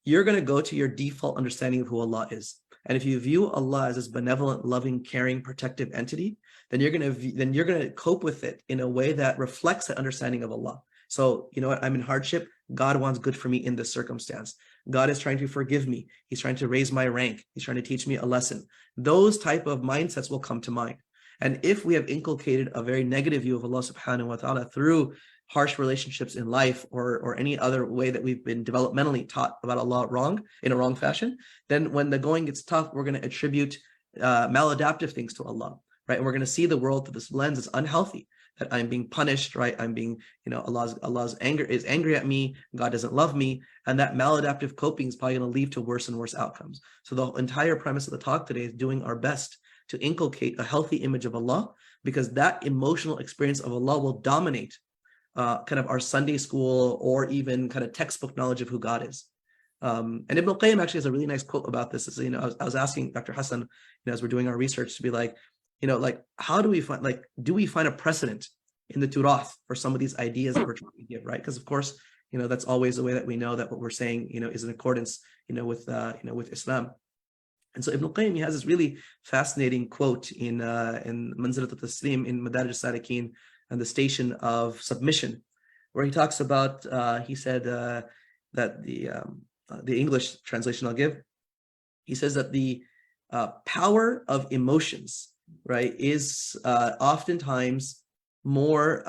you're going to go to your default understanding of who Allah is. And if you view Allah as this benevolent, loving, caring, protective entity, then you're going to cope with it in a way that reflects that understanding of Allah. So, you know what, I'm in hardship. God wants good for me in this circumstance. God is trying to forgive me. He's trying to raise my rank. He's trying to teach me a lesson. Those type of mindsets will come to mind. And if we have inculcated a very negative view of Allah subhanahu wa ta'ala through harsh relationships in life or any other way that we've been developmentally taught about Allah in a wrong fashion, then when the going gets tough, we're going to attribute maladaptive things to Allah, right? And we're going to see the world through this lens as unhealthy, that I'm being punished, right? I'm being, Allah's anger is angry at me. God doesn't love me. And that maladaptive coping is probably going to lead to worse and worse outcomes. So the entire premise of the talk today is doing our best to inculcate a healthy image of Allah, because that emotional experience of Allah will dominate kind of our Sunday school or even kind of textbook knowledge of who God is. And Ibn al-Qayyim actually has a really nice quote about this. Is, I was asking Dr. Hassan, as we're doing our research, to be like, how do we find, do we find a precedent in the Turath for some of these ideas that we're trying to give, right? Because of course, that's always the way that we know that what we're saying, is in accordance, with Islam. And so Ibn al-Qayyim, he has this really fascinating quote in Manzilat al-Taslim in Madarij al-Salikin, and the station of submission, where he talks about, he said that the English translation I'll give, he says that the power of emotions, right, is oftentimes more,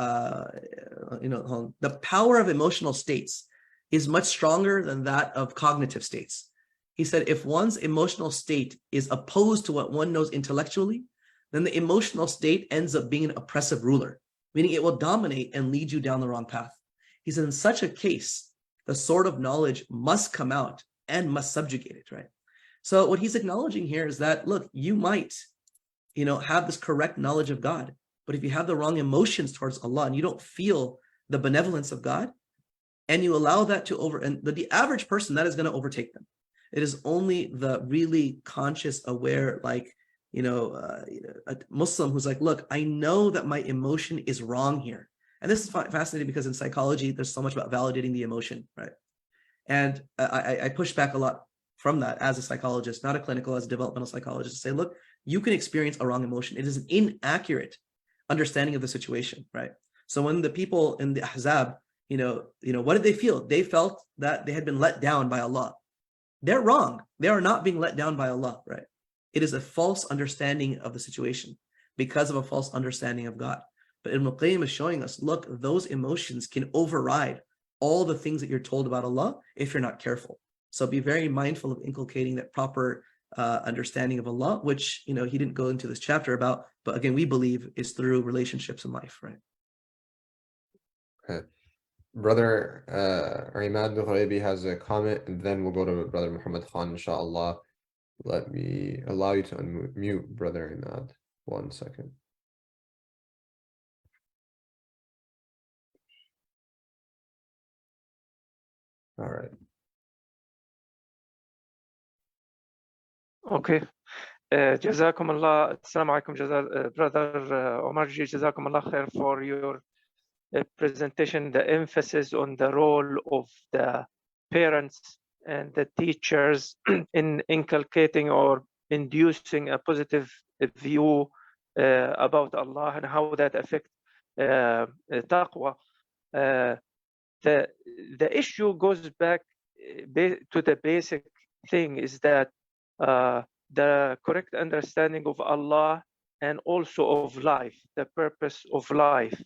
the power of emotional states is much stronger than that of cognitive states. He said, if one's emotional state is opposed to what one knows intellectually, then the emotional state ends up being an oppressive ruler, meaning it will dominate and lead you down the wrong path. He said, in such a case, the sword of knowledge must come out and must subjugate it, right? So what he's acknowledging here is that, look, you might, have this correct knowledge of God, but if you have the wrong emotions towards Allah and you don't feel the benevolence of God, and you allow that to and the average person, that is going to overtake them. It is only the really conscious, aware, a Muslim who's like, look, I know that my emotion is wrong here. And this is fascinating because in psychology, there's so much about validating the emotion, right? And I push back a lot from that as a psychologist, not a clinical, as a developmental psychologist, to say, look, you can experience a wrong emotion. It is an inaccurate understanding of the situation, right? So when the people in the Ahzab, what did they feel? They felt that they had been let down by Allah. They're wrong. They are not being let down by Allah, right? It is a false understanding of the situation because of a false understanding of God. But Ibn al-Qayyim is showing us, look, those emotions can override all the things that you're told about Allah if you're not careful. So be very mindful of inculcating that proper understanding of Allah, which, he didn't go into this chapter about, but again, we believe is through relationships in life, right? Okay. Brother Imad Nughaibi has a comment, and then we'll go to Brother Muhammad Khan, inshallah. Let me allow you to unmute Brother Imad. 1 second. All right. Okay. Jazakum Allah. Assalamu alaikum, Brother Umarji. Jazakum Allah khair for your presentation, the emphasis on the role of the parents and the teachers in inculcating or inducing a positive view about Allah and how that affects taqwa. The issue goes back to the basic thing, is that the correct understanding of Allah and also of life, the purpose of life.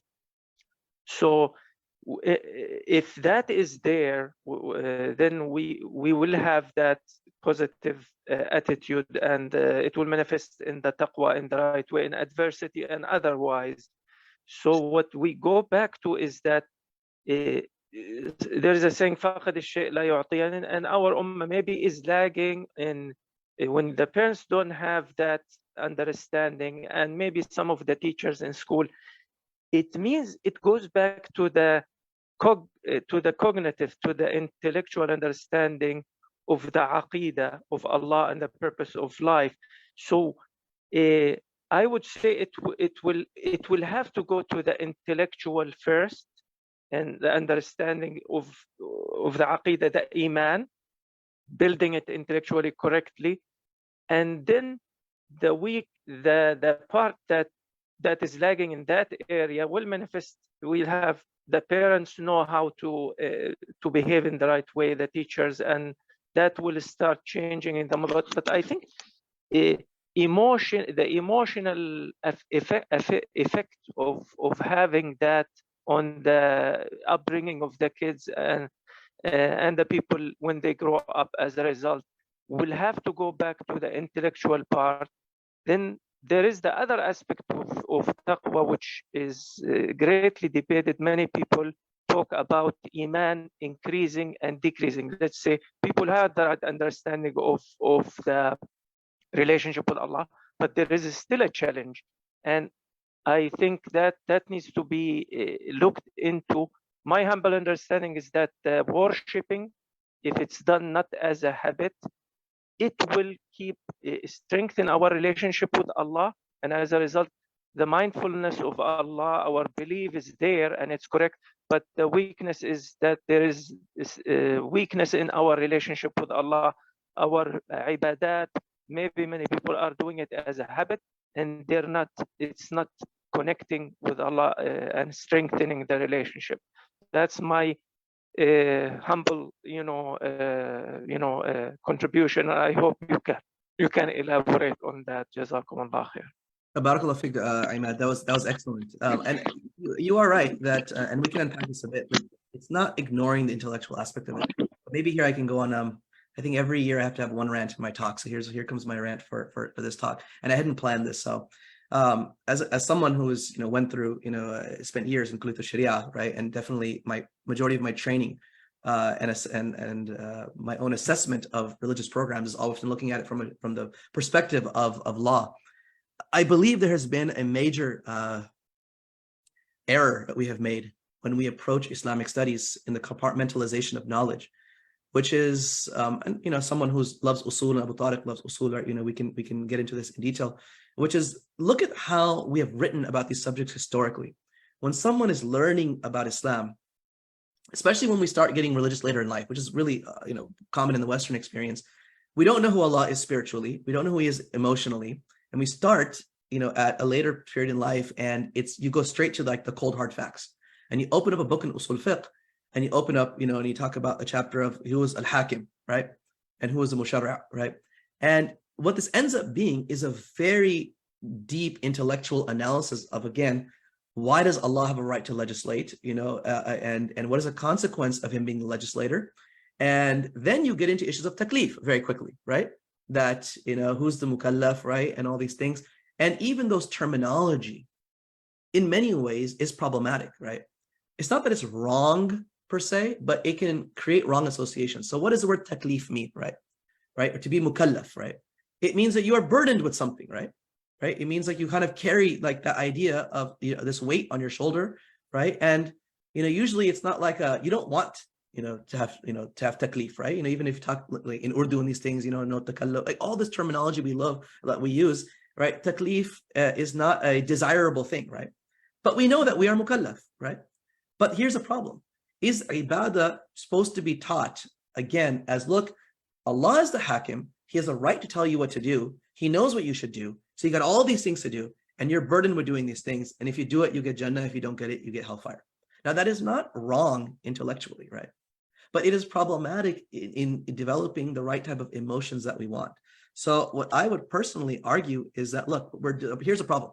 So if that is there, then we will have that positive attitude, and it will manifest in the taqwa in the right way, in adversity and otherwise. So what we go back to is that there is a saying فقد الشيء لا يعطيه, and our ummah maybe is lagging in when the parents don't have that understanding, and maybe some of the teachers in school. It means it goes back to the cognitive, to the intellectual understanding of the aqidah of Allah and the purpose of life. So I would say it will have to go to the intellectual first, and the understanding of the aqidah, the iman, building it intellectually correctly, and then the part that is lagging in that area will manifest. We'll have the parents know how to behave in the right way, the teachers, and that will start changing in the mother. But I think the emotional effect of having that on the upbringing of the kids and the people when they grow up as a result will have to go back to the intellectual part. Then there is the other aspect of taqwa, which is greatly debated. Many people talk about iman increasing and decreasing. Let's say people have the right understanding of the relationship with Allah, but there is still a challenge. And I think that needs to be looked into. My humble understanding is that worshipping, if it's done not as a habit, it will keep strengthen our relationship with Allah, and as a result, the mindfulness of Allah, our belief is there and it's correct. But the weakness is that there is weakness in our relationship with Allah, our ibadat. Maybe many people are doing it as a habit, and they're not. It's not connecting with Allah and strengthening the relationship. That's my humble, contribution. I hope you can elaborate on that. Jazakum Allah khair. Barakallah fiqh, Imad. That was excellent. And you are right that, and we can unpack this a bit, but it's not ignoring the intellectual aspect of it. But maybe here I can go on. I think every year I have to have one rant in my talk. So here comes my rant for this talk, and I hadn't planned this. So as someone who is went through spent years in Cultivate Sharia, right, and definitely my majority of my training and my own assessment of religious programs is often looking at it from the perspective of law. I believe there has been a major error that we have made when we approach Islamic studies in the compartmentalization of knowledge, which is, someone who loves usul, and Abu Tariq loves usul, we can get into this in detail, which is, look at how we have written about these subjects historically. When someone is learning about Islam, especially when we start getting religious later in life, which is really, common in the Western experience, we don't know who Allah is spiritually, we don't know who He is emotionally, and we start, at a later period in life, and you go straight to like the cold hard facts, and you open up a book in usul fiqh, and you open up, and you talk about a chapter of who was al-Hakim, right? And who was the Musharra', right? And what this ends up being is a very deep intellectual analysis of, again, why does Allah have a right to legislate, and what is a consequence of Him being the legislator? And then you get into issues of taklif very quickly, right? That, who's the mukallaf, right? And all these things. And even those terminology, in many ways, is problematic, right? It's not that it's wrong per se, but it can create wrong associations. So what does the word taklif mean, right? Or to be mukallaf, right? It means that you are burdened with something, right? It means like you kind of carry like the idea of this weight on your shoulder, right? And usually it's not like you don't want to have taklif, right? Even if you talk like in Urdu and these things, no takalluf, like all this terminology we love that we use, right? Taklif is not a desirable thing, right? But we know that we are mukallaf, right? But here's a problem. Is ibadah supposed to be taught, again, as look, Allah is the hakim, He has a right to tell you what to do, He knows what you should do, so you got all these things to do, and you're burdened with doing these things, and if you do it, you get Jannah, if you don't get it, you get hellfire. Now that is not wrong intellectually, right? But it is problematic in developing the right type of emotions that we want. So what I would personally argue is that, look, here's a problem.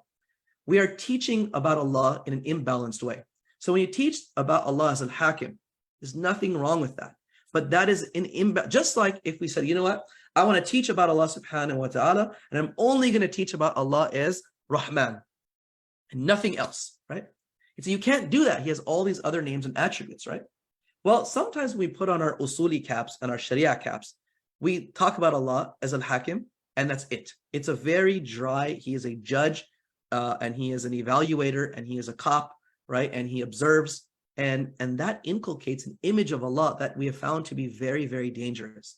We are teaching about Allah in an imbalanced way. So when you teach about Allah as al-Hakim, there's nothing wrong with that. But that is just like if we said, you know what, I want to teach about Allah subhanahu wa ta'ala, and I'm only going to teach about Allah as Rahman and nothing else, right? And so you can't do that. He has all these other names and attributes, right? Well, sometimes we put on our usuli caps and our sharia caps. We talk about Allah as al-Hakim, and that's it. It's a very dry, he is a judge, and he is an evaluator, and he is a cop, right? And he observes, and that inculcates an image of Allah that we have found to be very, very dangerous.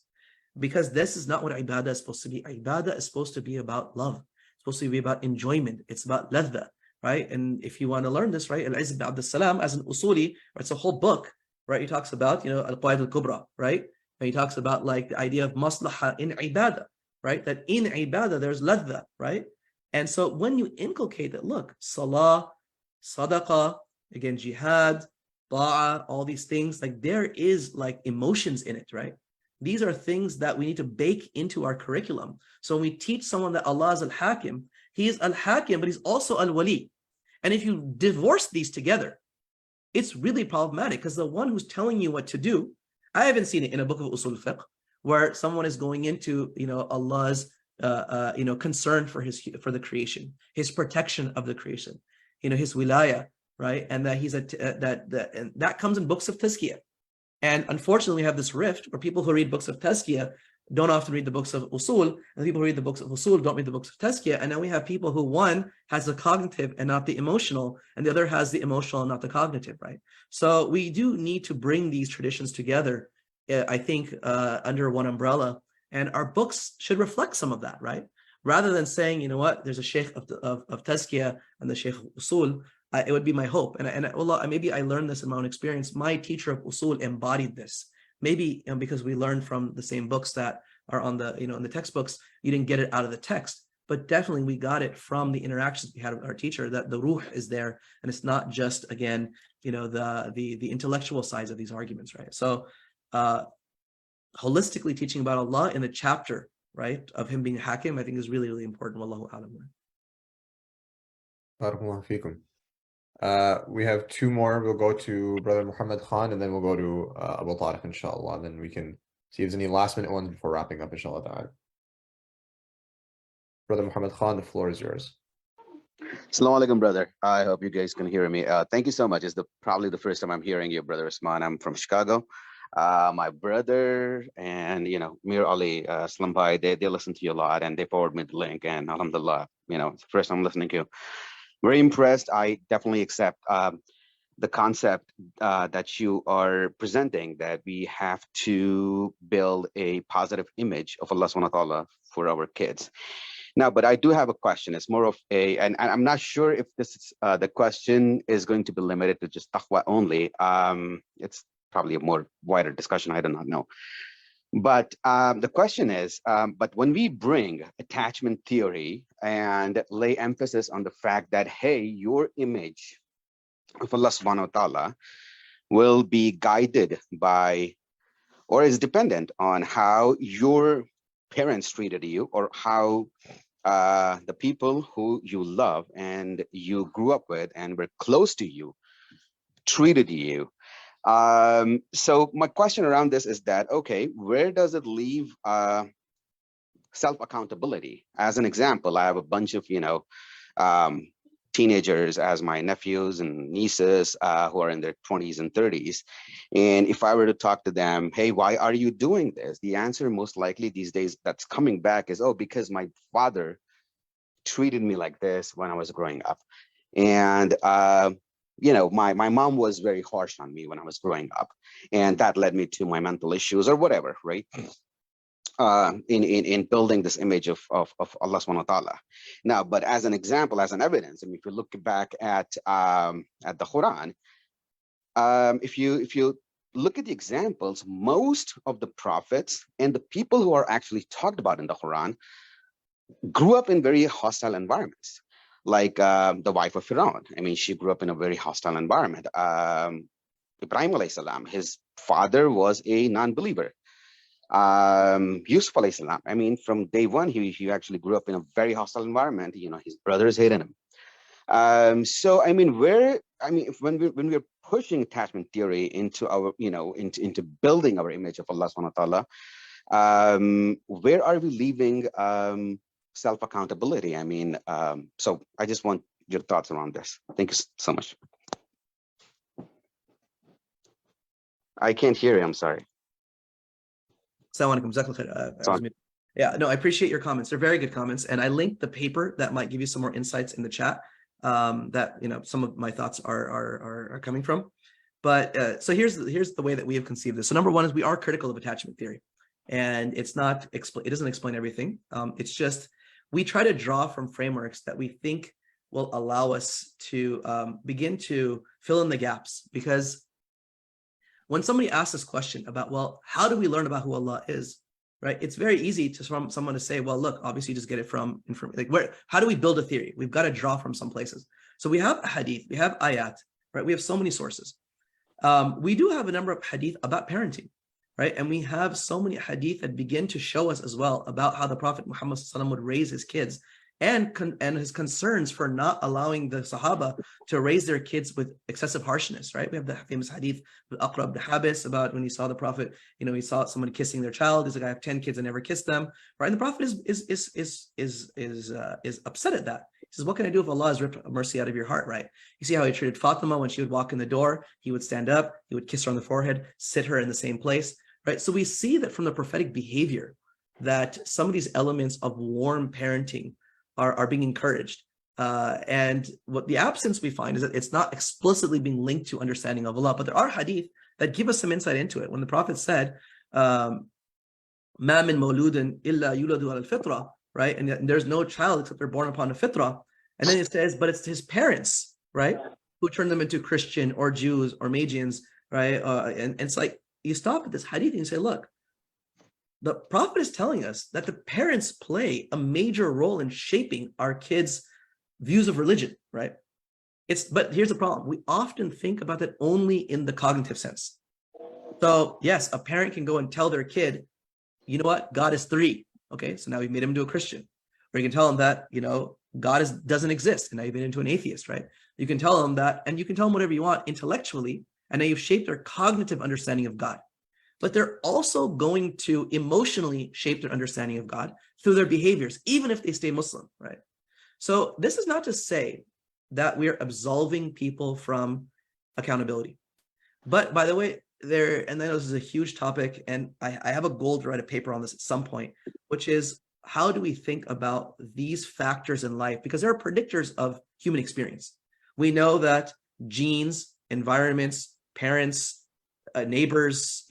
Because this is not what ibadah is supposed to be. Ibadah is supposed to be about love. It's supposed to be about enjoyment. It's about ladha, right? And if you want to learn this, right, Al-Izz ibn Abdul Salam as an usuli, it's a whole book, right? He talks about, al-Qawaid al-Kubra, right? And he talks about like the idea of maslaha in ibadah, right? That in ibadah there's ladha, right? And so when you inculcate that, look, salah, sadaqah, again, jihad, ta'ah, all these things, like there is like emotions in it, right? These are things that we need to bake into our curriculum. So when we teach someone that Allah is al-Hakim, he is al-Hakim, but he's also al-Wali. And if you divorce these together, it's really problematic, because the one who's telling you what to do, I haven't seen it in a book of usul fiqh where someone is going into, Allah's, concern for the creation, his protection of the creation, his wilaya, right? And that he's and that comes in books of tazkiyah. And unfortunately, we have this rift where people who read books of tazkiyah don't often read the books of usul, and people who read the books of usul don't read the books of tazkiyah. And now we have people who, one has the cognitive and not the emotional, and the other has the emotional and not the cognitive, right? So we do need to bring these traditions together, I think, under one umbrella. And our books should reflect some of that, right? Rather than saying, you know what, there's a sheikh of tazkiyah and the sheikh of usul. It would be my hope, and Allah, maybe I learned this in my own experience. My teacher of usul embodied this. Maybe because we learned from the same books that are on the, in the textbooks, you didn't get it out of the text, but definitely we got it from the interactions we had with our teacher, that the ruh is there, and it's not just, again, the intellectual sides of these arguments, right? So holistically teaching about Allah in the chapter, right, of him being Hakim, I think is really, really important. Wallahu a'lam. Barakallahu feekum. We have two more. We'll go to Brother Muhammad Khan, and then we'll go to Abu Tariq, inshallah. And then we can see if there's any last minute ones before wrapping up, inshallah. Brother Muhammad Khan, the floor is yours. Assalamu alaikum, brother. I hope you guys can hear me. Thank you so much. It's probably the first time I'm hearing you, Brother Usman. I'm from Chicago. My brother and, Mir Ali Slambai, they listen to you a lot, and they forward me the link, and alhamdulillah, it's the first time I'm listening to you. Very impressed. I definitely accept the concept that you are presenting, that we have to build a positive image of Allah subhanahu wa ta'ala for our kids. Now, but I do have a question. It's more of and I'm not sure if this is, the question is going to be limited to just taqwa only. It's probably a more wider discussion. I do not know. But the question is, but when we bring attachment theory and lay emphasis on the fact that, hey, your image of Allah subhanahu wa ta'ala will be guided by, or is dependent on how your parents treated you, or how the people who you love and you grew up with and were close to you treated you. So my question around this is that, okay, where does it leave self-accountability? As an example, I have a bunch of, teenagers as my nephews and nieces who are in their 20s and 30s. And if I were to talk to them, hey, why are you doing this? The answer most likely these days that's coming back is, oh, because my father treated me like this when I was growing up. And, my mom was very harsh on me when I was growing up, and that led me to my mental issues or whatever, right? In building this image of Allah subhanahu wa ta'ala. Now, but as an example, as an evidence, if you look back at the Quran, if you look at the examples, most of the prophets and the people who are actually talked about in the Quran grew up in very hostile environments. Like the wife of Firaun. She grew up in a very hostile environment. Ibrahim alayhi salam, his father was a non-believer. Yusuf alayhi salam, from day one, he actually grew up in a very hostile environment. His brothers hated him. When we're pushing attachment theory into our, into building our image of Allah subhanahu wa ta'ala, where are we leaving self-accountability? So I just want your thoughts around this. Thank you so much. I can't hear you. I'm sorry. Assalamu alaikum. Jazakallah khair. I was muted. Yeah, no, I appreciate your comments. They're very good comments, and I linked the paper that might give you some more insights in the chat. That some of my thoughts are coming from. But so here's the way that we have conceived this. So number one is we are critical of attachment theory, and it doesn't explain everything. It's just we try to draw from frameworks that we think will allow us to begin to fill in the gaps. Because when somebody asks this question about, well, how do we learn about who Allah is, right? It's very easy to someone to say, well, look, obviously you just get it from information. Like how do we build a theory? We've got to draw from some places. So we have Hadith, we have Ayat, right? We have so many sources. We do have a number of Hadith about parenting, right? And we have so many Hadith that begin to show us as well about how the Prophet Muhammad would raise his kids, and his concerns for not allowing the Sahaba to raise their kids with excessive harshness, right? We have the famous hadith with Aqra ibn Habis about when he saw the Prophet, he saw someone kissing their child. He's like, I have 10 kids, I never kissed them, right? And the Prophet is upset at that. He says, what can I do if Allah has ripped mercy out of your heart, right? You see how he treated Fatima when she would walk in the door. He would stand up, he would kiss her on the forehead, sit her in the same place, right? So we see that from the prophetic behavior that some of these elements of warm parenting are being encouraged. And what the absence we find is that it's not explicitly being linked to understanding of Allah, but there are hadith that give us some insight into it. When the Prophet said, مَا مِن مَوْلُودٍ إِلَّا يُولَدُ عَلَى الْفِطْرَةِ, right? And there's no child except they're born upon a fitrah. And then it says, but it's his parents, right, who turn them into Christian or Jews or Magians, right? And it's like, you stop at this hadith and you say, look, the Prophet is telling us that the parents play a major role in shaping our kids' views of religion, right? But here's the problem. We often think about that only in the cognitive sense. So yes, a parent can go and tell their kid, you know what, God is three. Okay, so now we've made him into a Christian. Or you can tell him that, God doesn't exist, and now you've been into an atheist, right? You can tell them that, and you can tell them whatever you want intellectually, and now you've shaped their cognitive understanding of God. But they're also going to emotionally shape their understanding of God through their behaviors, even if they stay Muslim, right? So this is not to say that we're absolving people from accountability. But by the way, and I know this is a huge topic, and I have a goal to write a paper on this at some point, which is how do we think about these factors in life? Because there are predictors of human experience. We know that genes, environments, parents, neighbors,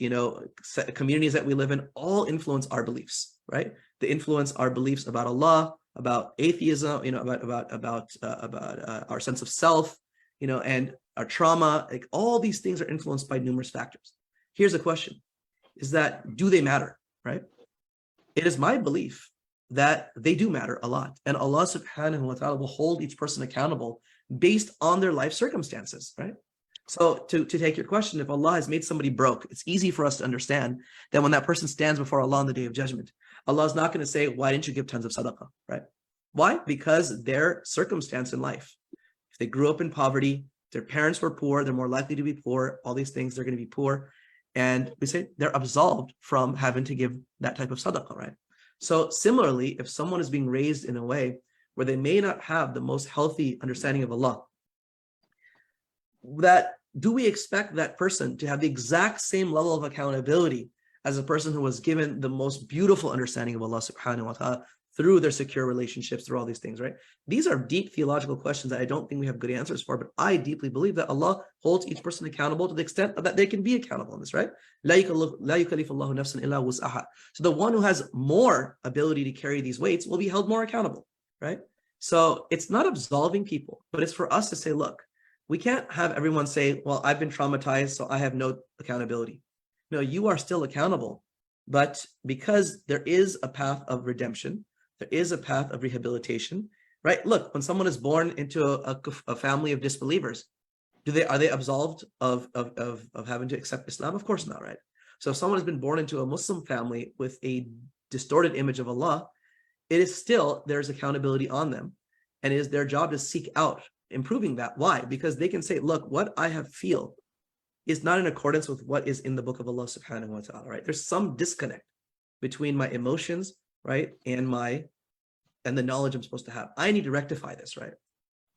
communities that we live in, all influence our beliefs, right? They influence our beliefs about Allah, about atheism, about our sense of self, and our trauma. Like all these things are influenced by numerous factors. Here's a question: is that do they matter, right? It is my belief that they do matter a lot, and Allah subhanahu wa ta'ala will hold each person accountable based on their life circumstances, right? So to take your question, if Allah has made somebody broke, it's easy for us to understand that when that person stands before Allah on the day of judgment, Allah is not going to say, why didn't you give tons of sadaqah, right? Why? Because their circumstance in life, if they grew up in poverty, their parents were poor, they're more likely to be poor, all these things, they're going to be poor. And we say they're absolved from having to give that type of sadaqah, right? So similarly, if someone is being raised in a way where they may not have the most healthy understanding of Allah, do we expect that person to have the exact same level of accountability as a person who was given the most beautiful understanding of Allah subhanahu wa ta'ala through their secure relationships, through all these things, right? These are deep theological questions that I don't think we have good answers for, but I deeply believe that Allah holds each person accountable to the extent that they can be accountable in this, right? So the one who has more ability to carry these weights will be held more accountable, right? So it's not absolving people, but it's for us to say, look, we can't have everyone say, well, I've been traumatized, so I have no accountability. No, you are still accountable. But because there is a path of redemption, there is a path of rehabilitation, right? Look, when someone is born into a family of disbelievers, are they absolved of having to accept Islam? Of course not, right? So if someone has been born into a Muslim family with a distorted image of Allah, it is still, there's accountability on them. And it is their job to seek out improving that. Why? Because they can say, look, what I have feel is not in accordance with what is in the book of Allah subhanahu wa ta'ala, right? There's some disconnect between my emotions, right, and the knowledge I'm supposed to have. I need to rectify this, right?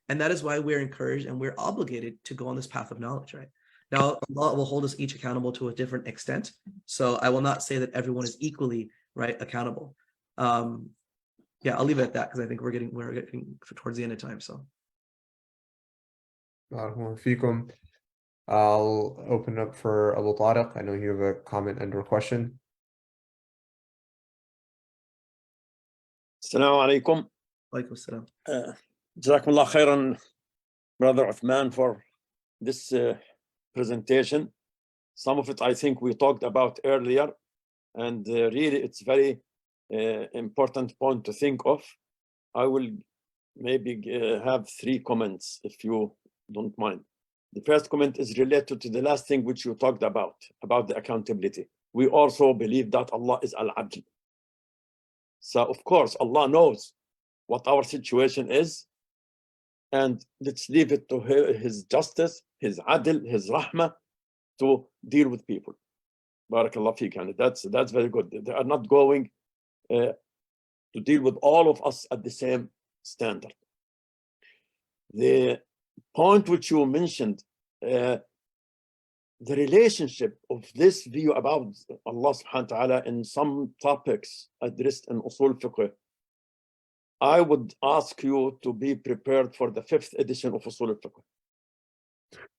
And that is why we're encouraged and we're obligated to go on this path of knowledge, right? Now, Allah will hold us each accountable to a different extent. So I will not say that everyone is equally, right, accountable. Yeah, I'll leave it at that because I think we're getting towards the end of time. So Barakallahu feekum. I'll open up for Abu Tariq. I know you have a comment and or question. Assalamu alaikum. alaikum assalam. Jazakumullah khairan, Brother Uthman, for this presentation. Some of it I think we talked about earlier, and really it's very important point to think of. I will maybe have 3 comments if you don't mind. The first comment is related to the last thing which you talked about the accountability. We also believe that Allah is al-Adl. So of course Allah knows what our situation is, and let's leave it to his justice, his adl, his rahmah to deal with people. Barakallah feek, and that's very good. They are not going to deal with all of us at the same standard. The point which you mentioned, the relationship of this view about Allah subhanahu wa ta'ala in some topics addressed in Usul Fiqh, I would ask you to be prepared for the 5th edition of Usul Fiqh.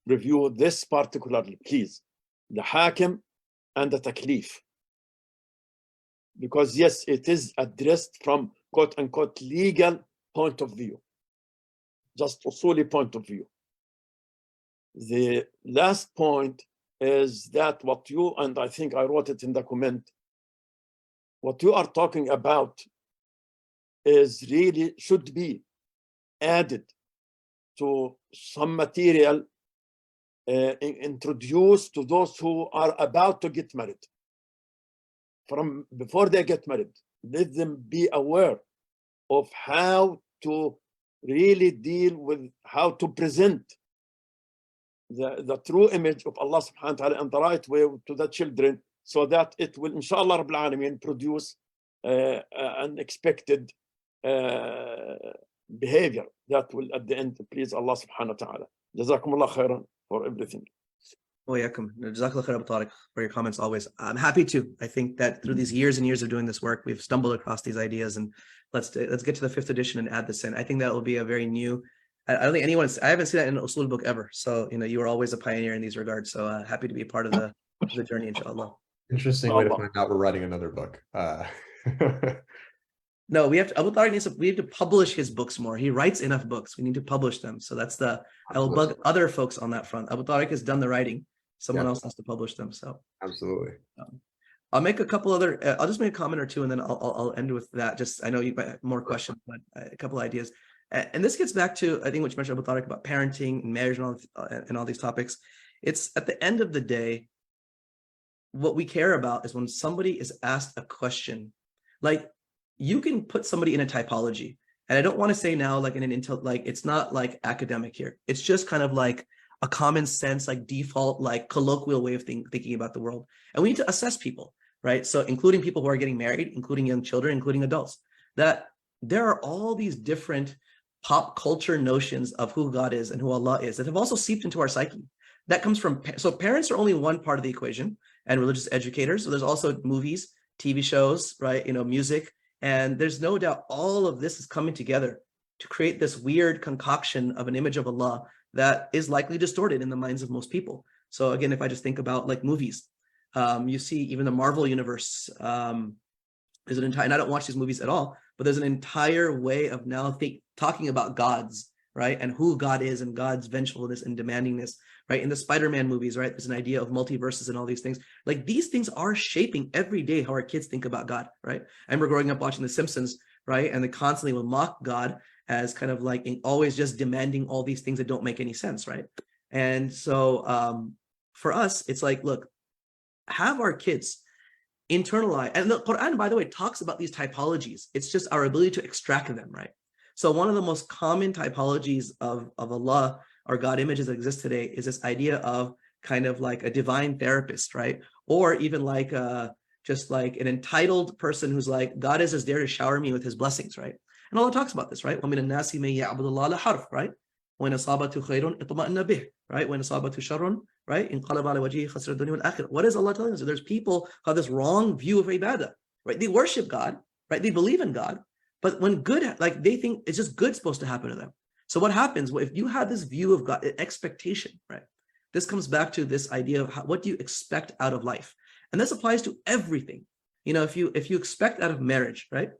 Review this particularly, please. The Hakim and the Taklif. Because yes, it is addressed from quote unquote legal point of view. Just Usuli point of view. The last point is that what you, and I think I wrote it in the comment, what you are talking about is really should be added to some material introduced to those who are about to get married. From before they get married, let them be aware of how to really deal with, how to present the true image of Allah subhanahu wa ta'ala in the right way to the children, so that it will inshallah Rabbil Alameen produce unexpected behavior that will at the end please Allah subhanahu wa ta'ala. Jazakumullah khairan for everything. Jazakallah khair, Abu Tariq, for your comments always. I'm happy to. I think that through these years and years of doing this work, we've stumbled across these ideas, and let's get to the 5th edition and add this in. I think that will be a very new, I don't think anyone, I haven't seen that in an Usul book ever. So, you were always a pioneer in these regards. So happy to be a part of the journey, inshallah. Interesting way to find out we're writing another book. No, we have to, Abu Tariq we have to publish his books more. He writes enough books. We need to publish them. So I will bug other folks on that front. Abu Tariq has done the writing. Someone else has to publish them. So absolutely. I'll make a couple other, I'll just make a comment or two, and then I'll end with that. Just, I know you might have more questions, but a couple ideas. And this gets back to, I think, what you mentioned, Abu Tariq, about parenting and marriage and all these topics. It's at the end of the day, what we care about is when somebody is asked a question, like, you can put somebody in a typology. And I don't want to say now, like in an it's not like academic here. It's just kind of like a common sense, like default, like colloquial way of thinking about the world. And we need to assess people, right? So including people who are getting married, including young children, including adults, that there are all these different pop culture notions of who God is and who Allah is that have also seeped into our psyche. That comes from, so parents are only one part of the equation, and religious educators. So there's also movies, TV shows, right? Music. And there's no doubt all of this is coming together to create this weird concoction of an image of Allah that is likely distorted in the minds of most people. So again, if I just think about like movies, you see even the Marvel universe, there's an entire, and I don't watch these movies at all, but there's an entire way of now talking about gods, right? And who God is and God's vengefulness and demandingness, right? In the Spider-Man movies, right? There's an idea of multiverses and all these things. Like these things are shaping every day how our kids think about God, right? I remember growing up watching The Simpsons, right? And they constantly would mock God as kind of like always just demanding all these things that don't make any sense, right? And so for us, it's like, look, have our kids internalize, and the Quran, by the way, talks about these typologies. It's just our ability to extract them, right? So one of the most common typologies of Allah or God images that exist today is this idea of kind of like a divine therapist, right? Or even like just like an entitled person who's like, God is just there to shower me with his blessings, right? And Allah talks about this, right? Right? When asabatu khayrun itma'anna bih, right? When asabatu sharrun, right? Inqalaba ala wajhihi khasira dunya wal akhirah. What is Allah telling us? There's people who have this wrong view of ibadah, right? They worship God, right? They believe in God, but when good, like they think it's just good supposed to happen to them. So what happens? Well, if you have this view of God, expectation, right? This comes back to this idea of what do you expect out of life? And this applies to everything. You know, if you expect out of marriage, right?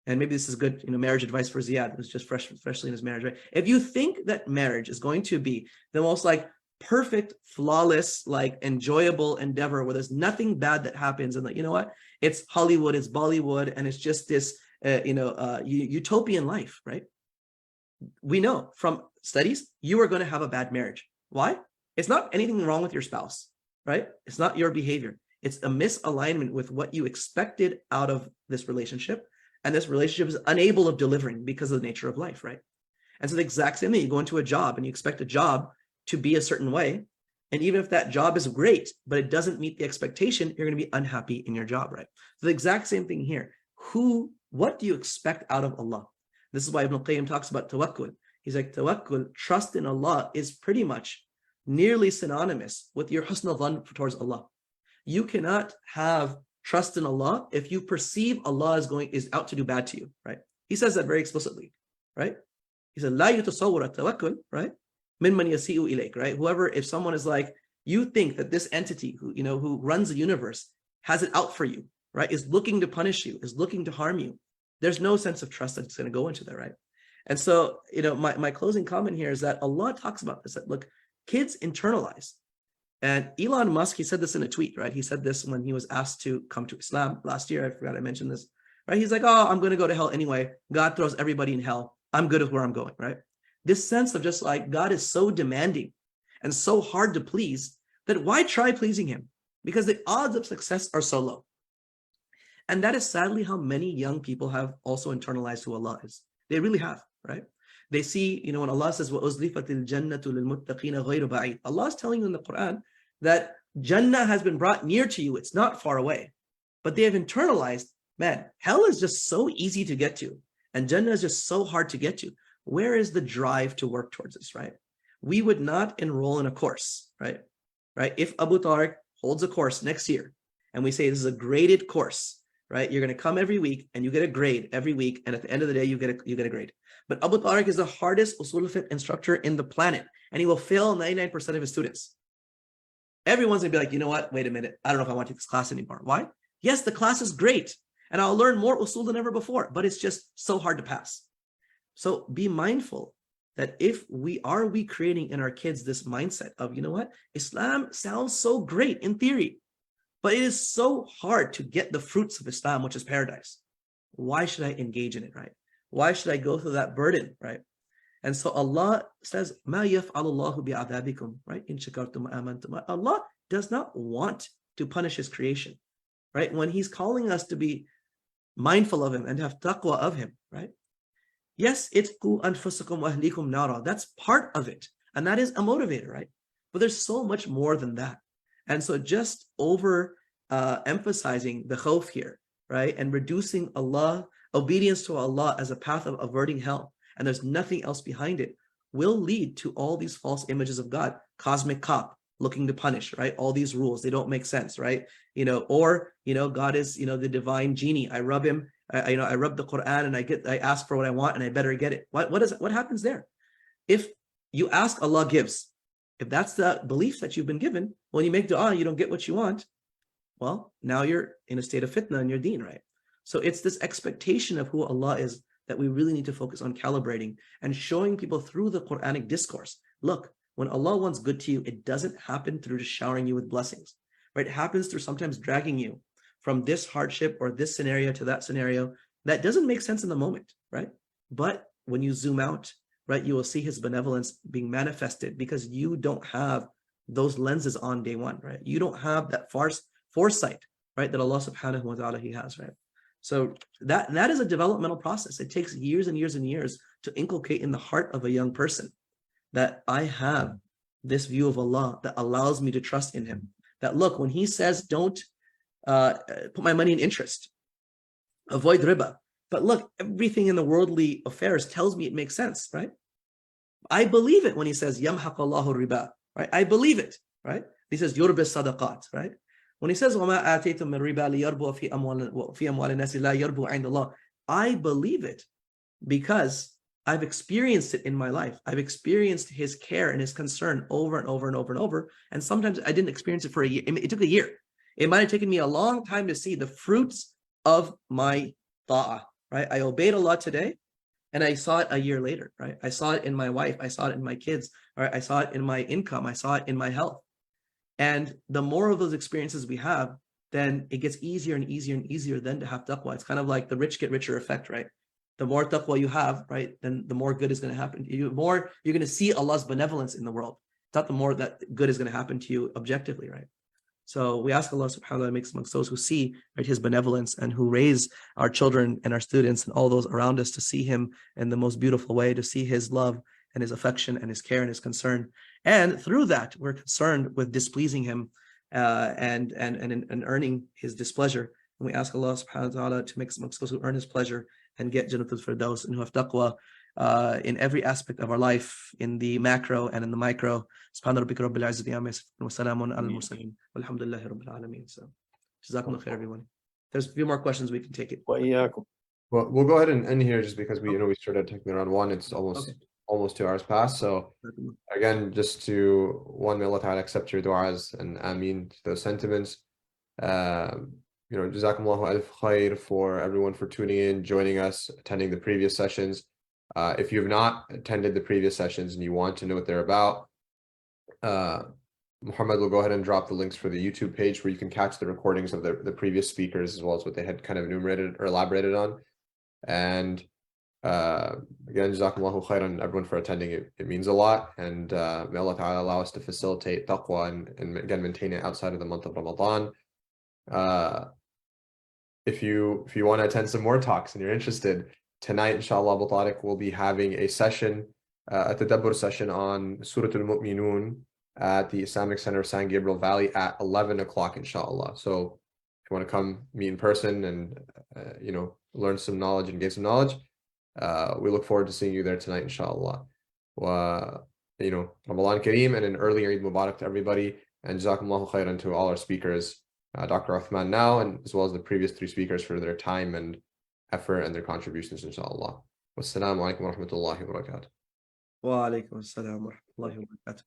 And maybe this is good, you know, marriage advice for Ziyad, who's just freshly in his marriage, right? If you think that marriage is going to be the most like perfect, flawless, like enjoyable endeavor where there's nothing bad that happens, and like, you know what? It's Hollywood, it's Bollywood, and it's just this, utopian life, right? We know from studies, you are going to have a bad marriage. Why? It's not anything wrong with your spouse, right? It's not your behavior. It's a misalignment with what you expected out of this relationship. And this relationship is unable of delivering because of the nature of life, right? And so the exact same thing, you go into a job and you expect a job to be a certain way. And even if that job is great, but it doesn't meet the expectation, you're going to be unhappy in your job, right? So the exact same thing here. What do you expect out of Allah? This is why Ibn Qayyim talks about tawakkul. He's like, tawakkul, trust in Allah, is pretty much nearly synonymous with your husn al-dhan towards Allah. You cannot have trust in Allah if you perceive Allah is out to do bad to you, right? He says that very explicitly, right? He said, La yutasawwar at-tawakkul, right? Mimman yasi'u ilayk, right? Whoever, if someone is like, you think that this entity who runs the universe has it out for you, right? Is looking to punish you, is looking to harm you. There's no sense of trust that's going to go into that, right? And so, my closing comment here is that Allah talks about this, that look, kids internalize. And Elon Musk, he said this in a tweet, right? He said this when he was asked to come to Islam last year. I forgot I mentioned this, right? He's like, oh, I'm going to go to hell anyway. God throws everybody in hell. I'm good with where I'm going, right? This sense of just like God is so demanding and so hard to please that why try pleasing him? Because the odds of success are so low. And that is sadly how many young people have also internalized who Allah is. They really have, right? They see, when Allah says, وَأُزْلِفَتِ الْجَنَّةُ لِلْمُتَّقِينَ غَيْرُ بَعِيدٍ. Allah is telling you in the Quran that Jannah has been brought near to you. It's not far away. But they have internalized, man, hell is just so easy to get to. And Jannah is just so hard to get to. Where is the drive to work towards this, right? We would not enroll in a course, right? If Abu Tariq holds a course next year, and we say this is a graded course, right? You're going to come every week and you get a grade every week. And at the end of the day, you get a grade. But Abu Tariq is the hardest usul fiqh instructor in the planet. And he will fail 99% of his students. Everyone's going to be like, you know what? Wait a minute. I don't know if I want to take this class anymore. Why? Yes, the class is great. And I'll learn more usul than ever before. But it's just so hard to pass. So be mindful that if we creating in our kids this mindset of, you know what? Islam sounds so great in theory. But it is so hard to get the fruits of Islam, which is paradise. Why should I engage in it, right? Why should I go through that burden, right? And so Allah says, مَا يَفْعَلُ اللَّهُ بِعَذَابِكُمْ, right? إِن شَكَرْتُمْ وَآمَنْتُمْ. Allah does not want to punish his creation, right? When he's calling us to be mindful of him and have taqwa of him, right? Yes, it's قُوا أَنفُسَكُمْ وَأَهْلِيكُمْ نَارًا. That's part of it. And that is a motivator, right? But there's so much more than that. And so just emphasizing the khawf here, right? And reducing obedience to Allah as a path of averting hell, and there's nothing else behind it, will lead to all these false images of God, cosmic cop, looking to punish, right? All these rules, they don't make sense, right? God is, the divine genie. I rub him, I rub the Quran and I ask for what I want and I better get it. What happens there? If you ask, Allah gives. If that's the belief that you've been given, when you make dua, you don't get what you want. Well, now you're in a state of fitna in your deen, right? So it's this expectation of who Allah is that we really need to focus on calibrating and showing people through the Quranic discourse. Look, when Allah wants good to you, it doesn't happen through just showering you with blessings, right? It happens through sometimes dragging you from this hardship or this scenario to that scenario. That doesn't make sense in the moment, right? But when you zoom out, right, you will see his benevolence being manifested because you don't have those lenses on day one, right? You don't have that foresight, right, that Allah subhanahu wa ta'ala, he has, right? So that is a developmental process. It takes years and years and years to inculcate in the heart of a young person that I have this view of Allah that allows me to trust in him. That look, when he says, don't put my money in interest, avoid riba. But look, everything in the worldly affairs tells me it makes sense, right? I believe it when he says يَمْحَقَ اللَّهُ الرِّبَا, right? I believe it, right? He says يُرْبِ الصَّدَقَات, right? When he says وَمَا آتَيْتُم مِّن رِّبَا لِيَرْبُوَ فِي أَمْوَالِ النَّاسِ لَا يَرْبُو عِندَ اللَّهِ, I believe it because I've experienced it in my life. I've experienced his care and his concern over and over and over and over. And sometimes I didn't experience it for a year. It took a year. It might have taken me a long time to see the fruits of my ta'ah, right? I obeyed Allah today, and I saw it a year later, right? I saw it in my wife. I saw it in my kids, right? I saw it in my income. I saw it in my health. And the more of those experiences we have, then it gets easier and easier and easier then to have taqwa. It's kind of like the rich get richer effect, right? The more taqwa you have, right, then the more good is going to happen. You're going to see Allah's benevolence in the world. It's not the more that good is going to happen to you objectively, right? So we ask Allah subhanahu wa ta'ala to make us amongst those who see, right, his benevolence, and who raise our children and our students and all those around us to see him in the most beautiful way, to see his love and his affection and his care and his concern. And through that, we're concerned with displeasing him and earning his displeasure. And we ask Allah subhanahu wa ta'ala to make us amongst those who earn his pleasure and get Jannatul Firdaus, and who have taqwa in every aspect of our life, in the macro and in the micro. Subhana rabbika rabbil izzati amma yasifun wa salamun alal mursalin walhamdulillahi rabbil alameen. So, jazakumullah khair, everyone. There's a few more questions, we can take it. وإياكم. Well, we'll go ahead and end here just because we started technically around 1. It's almost 2 hours past. So again, just to may Allah Ta'ala accept your du'as and ameen to those sentiments. Jazakumullahu alf khair for everyone for tuning in, joining us, attending the previous sessions. If you have not attended the previous sessions and you want to know what they're about, Muhammad will go ahead and drop the links for the YouTube page where you can catch the recordings of the previous speakers, as well as what they had kind of enumerated or elaborated on. And again, Jazakumullahu khairan everyone for attending. It means a lot, and may Allah Ta'ala allow us to facilitate taqwa and again maintain it outside of the month of Ramadan. If you want to attend some more talks and you're interested, tonight inshallah Abu Tariq will be having a session, a tadabbur session on Surah Al-Mu'minun at the Islamic Center of San Gabriel Valley at 11 o'clock inshallah. So if you want to come meet in person and learn some knowledge and gain some knowledge, we look forward to seeing you there tonight inshallah. Ramadan Kareem and an early Eid Mubarak to everybody, and Jazakumullahu khairan to all our speakers, Dr. Uthman now, and as well as the previous 3 speakers for their time and effort and their contributions inshallah. Wassalamu alaikum wa rahmatullahi wa barakatuh. Wa alaikum assalam wa rahmatullahi wa barakatuh.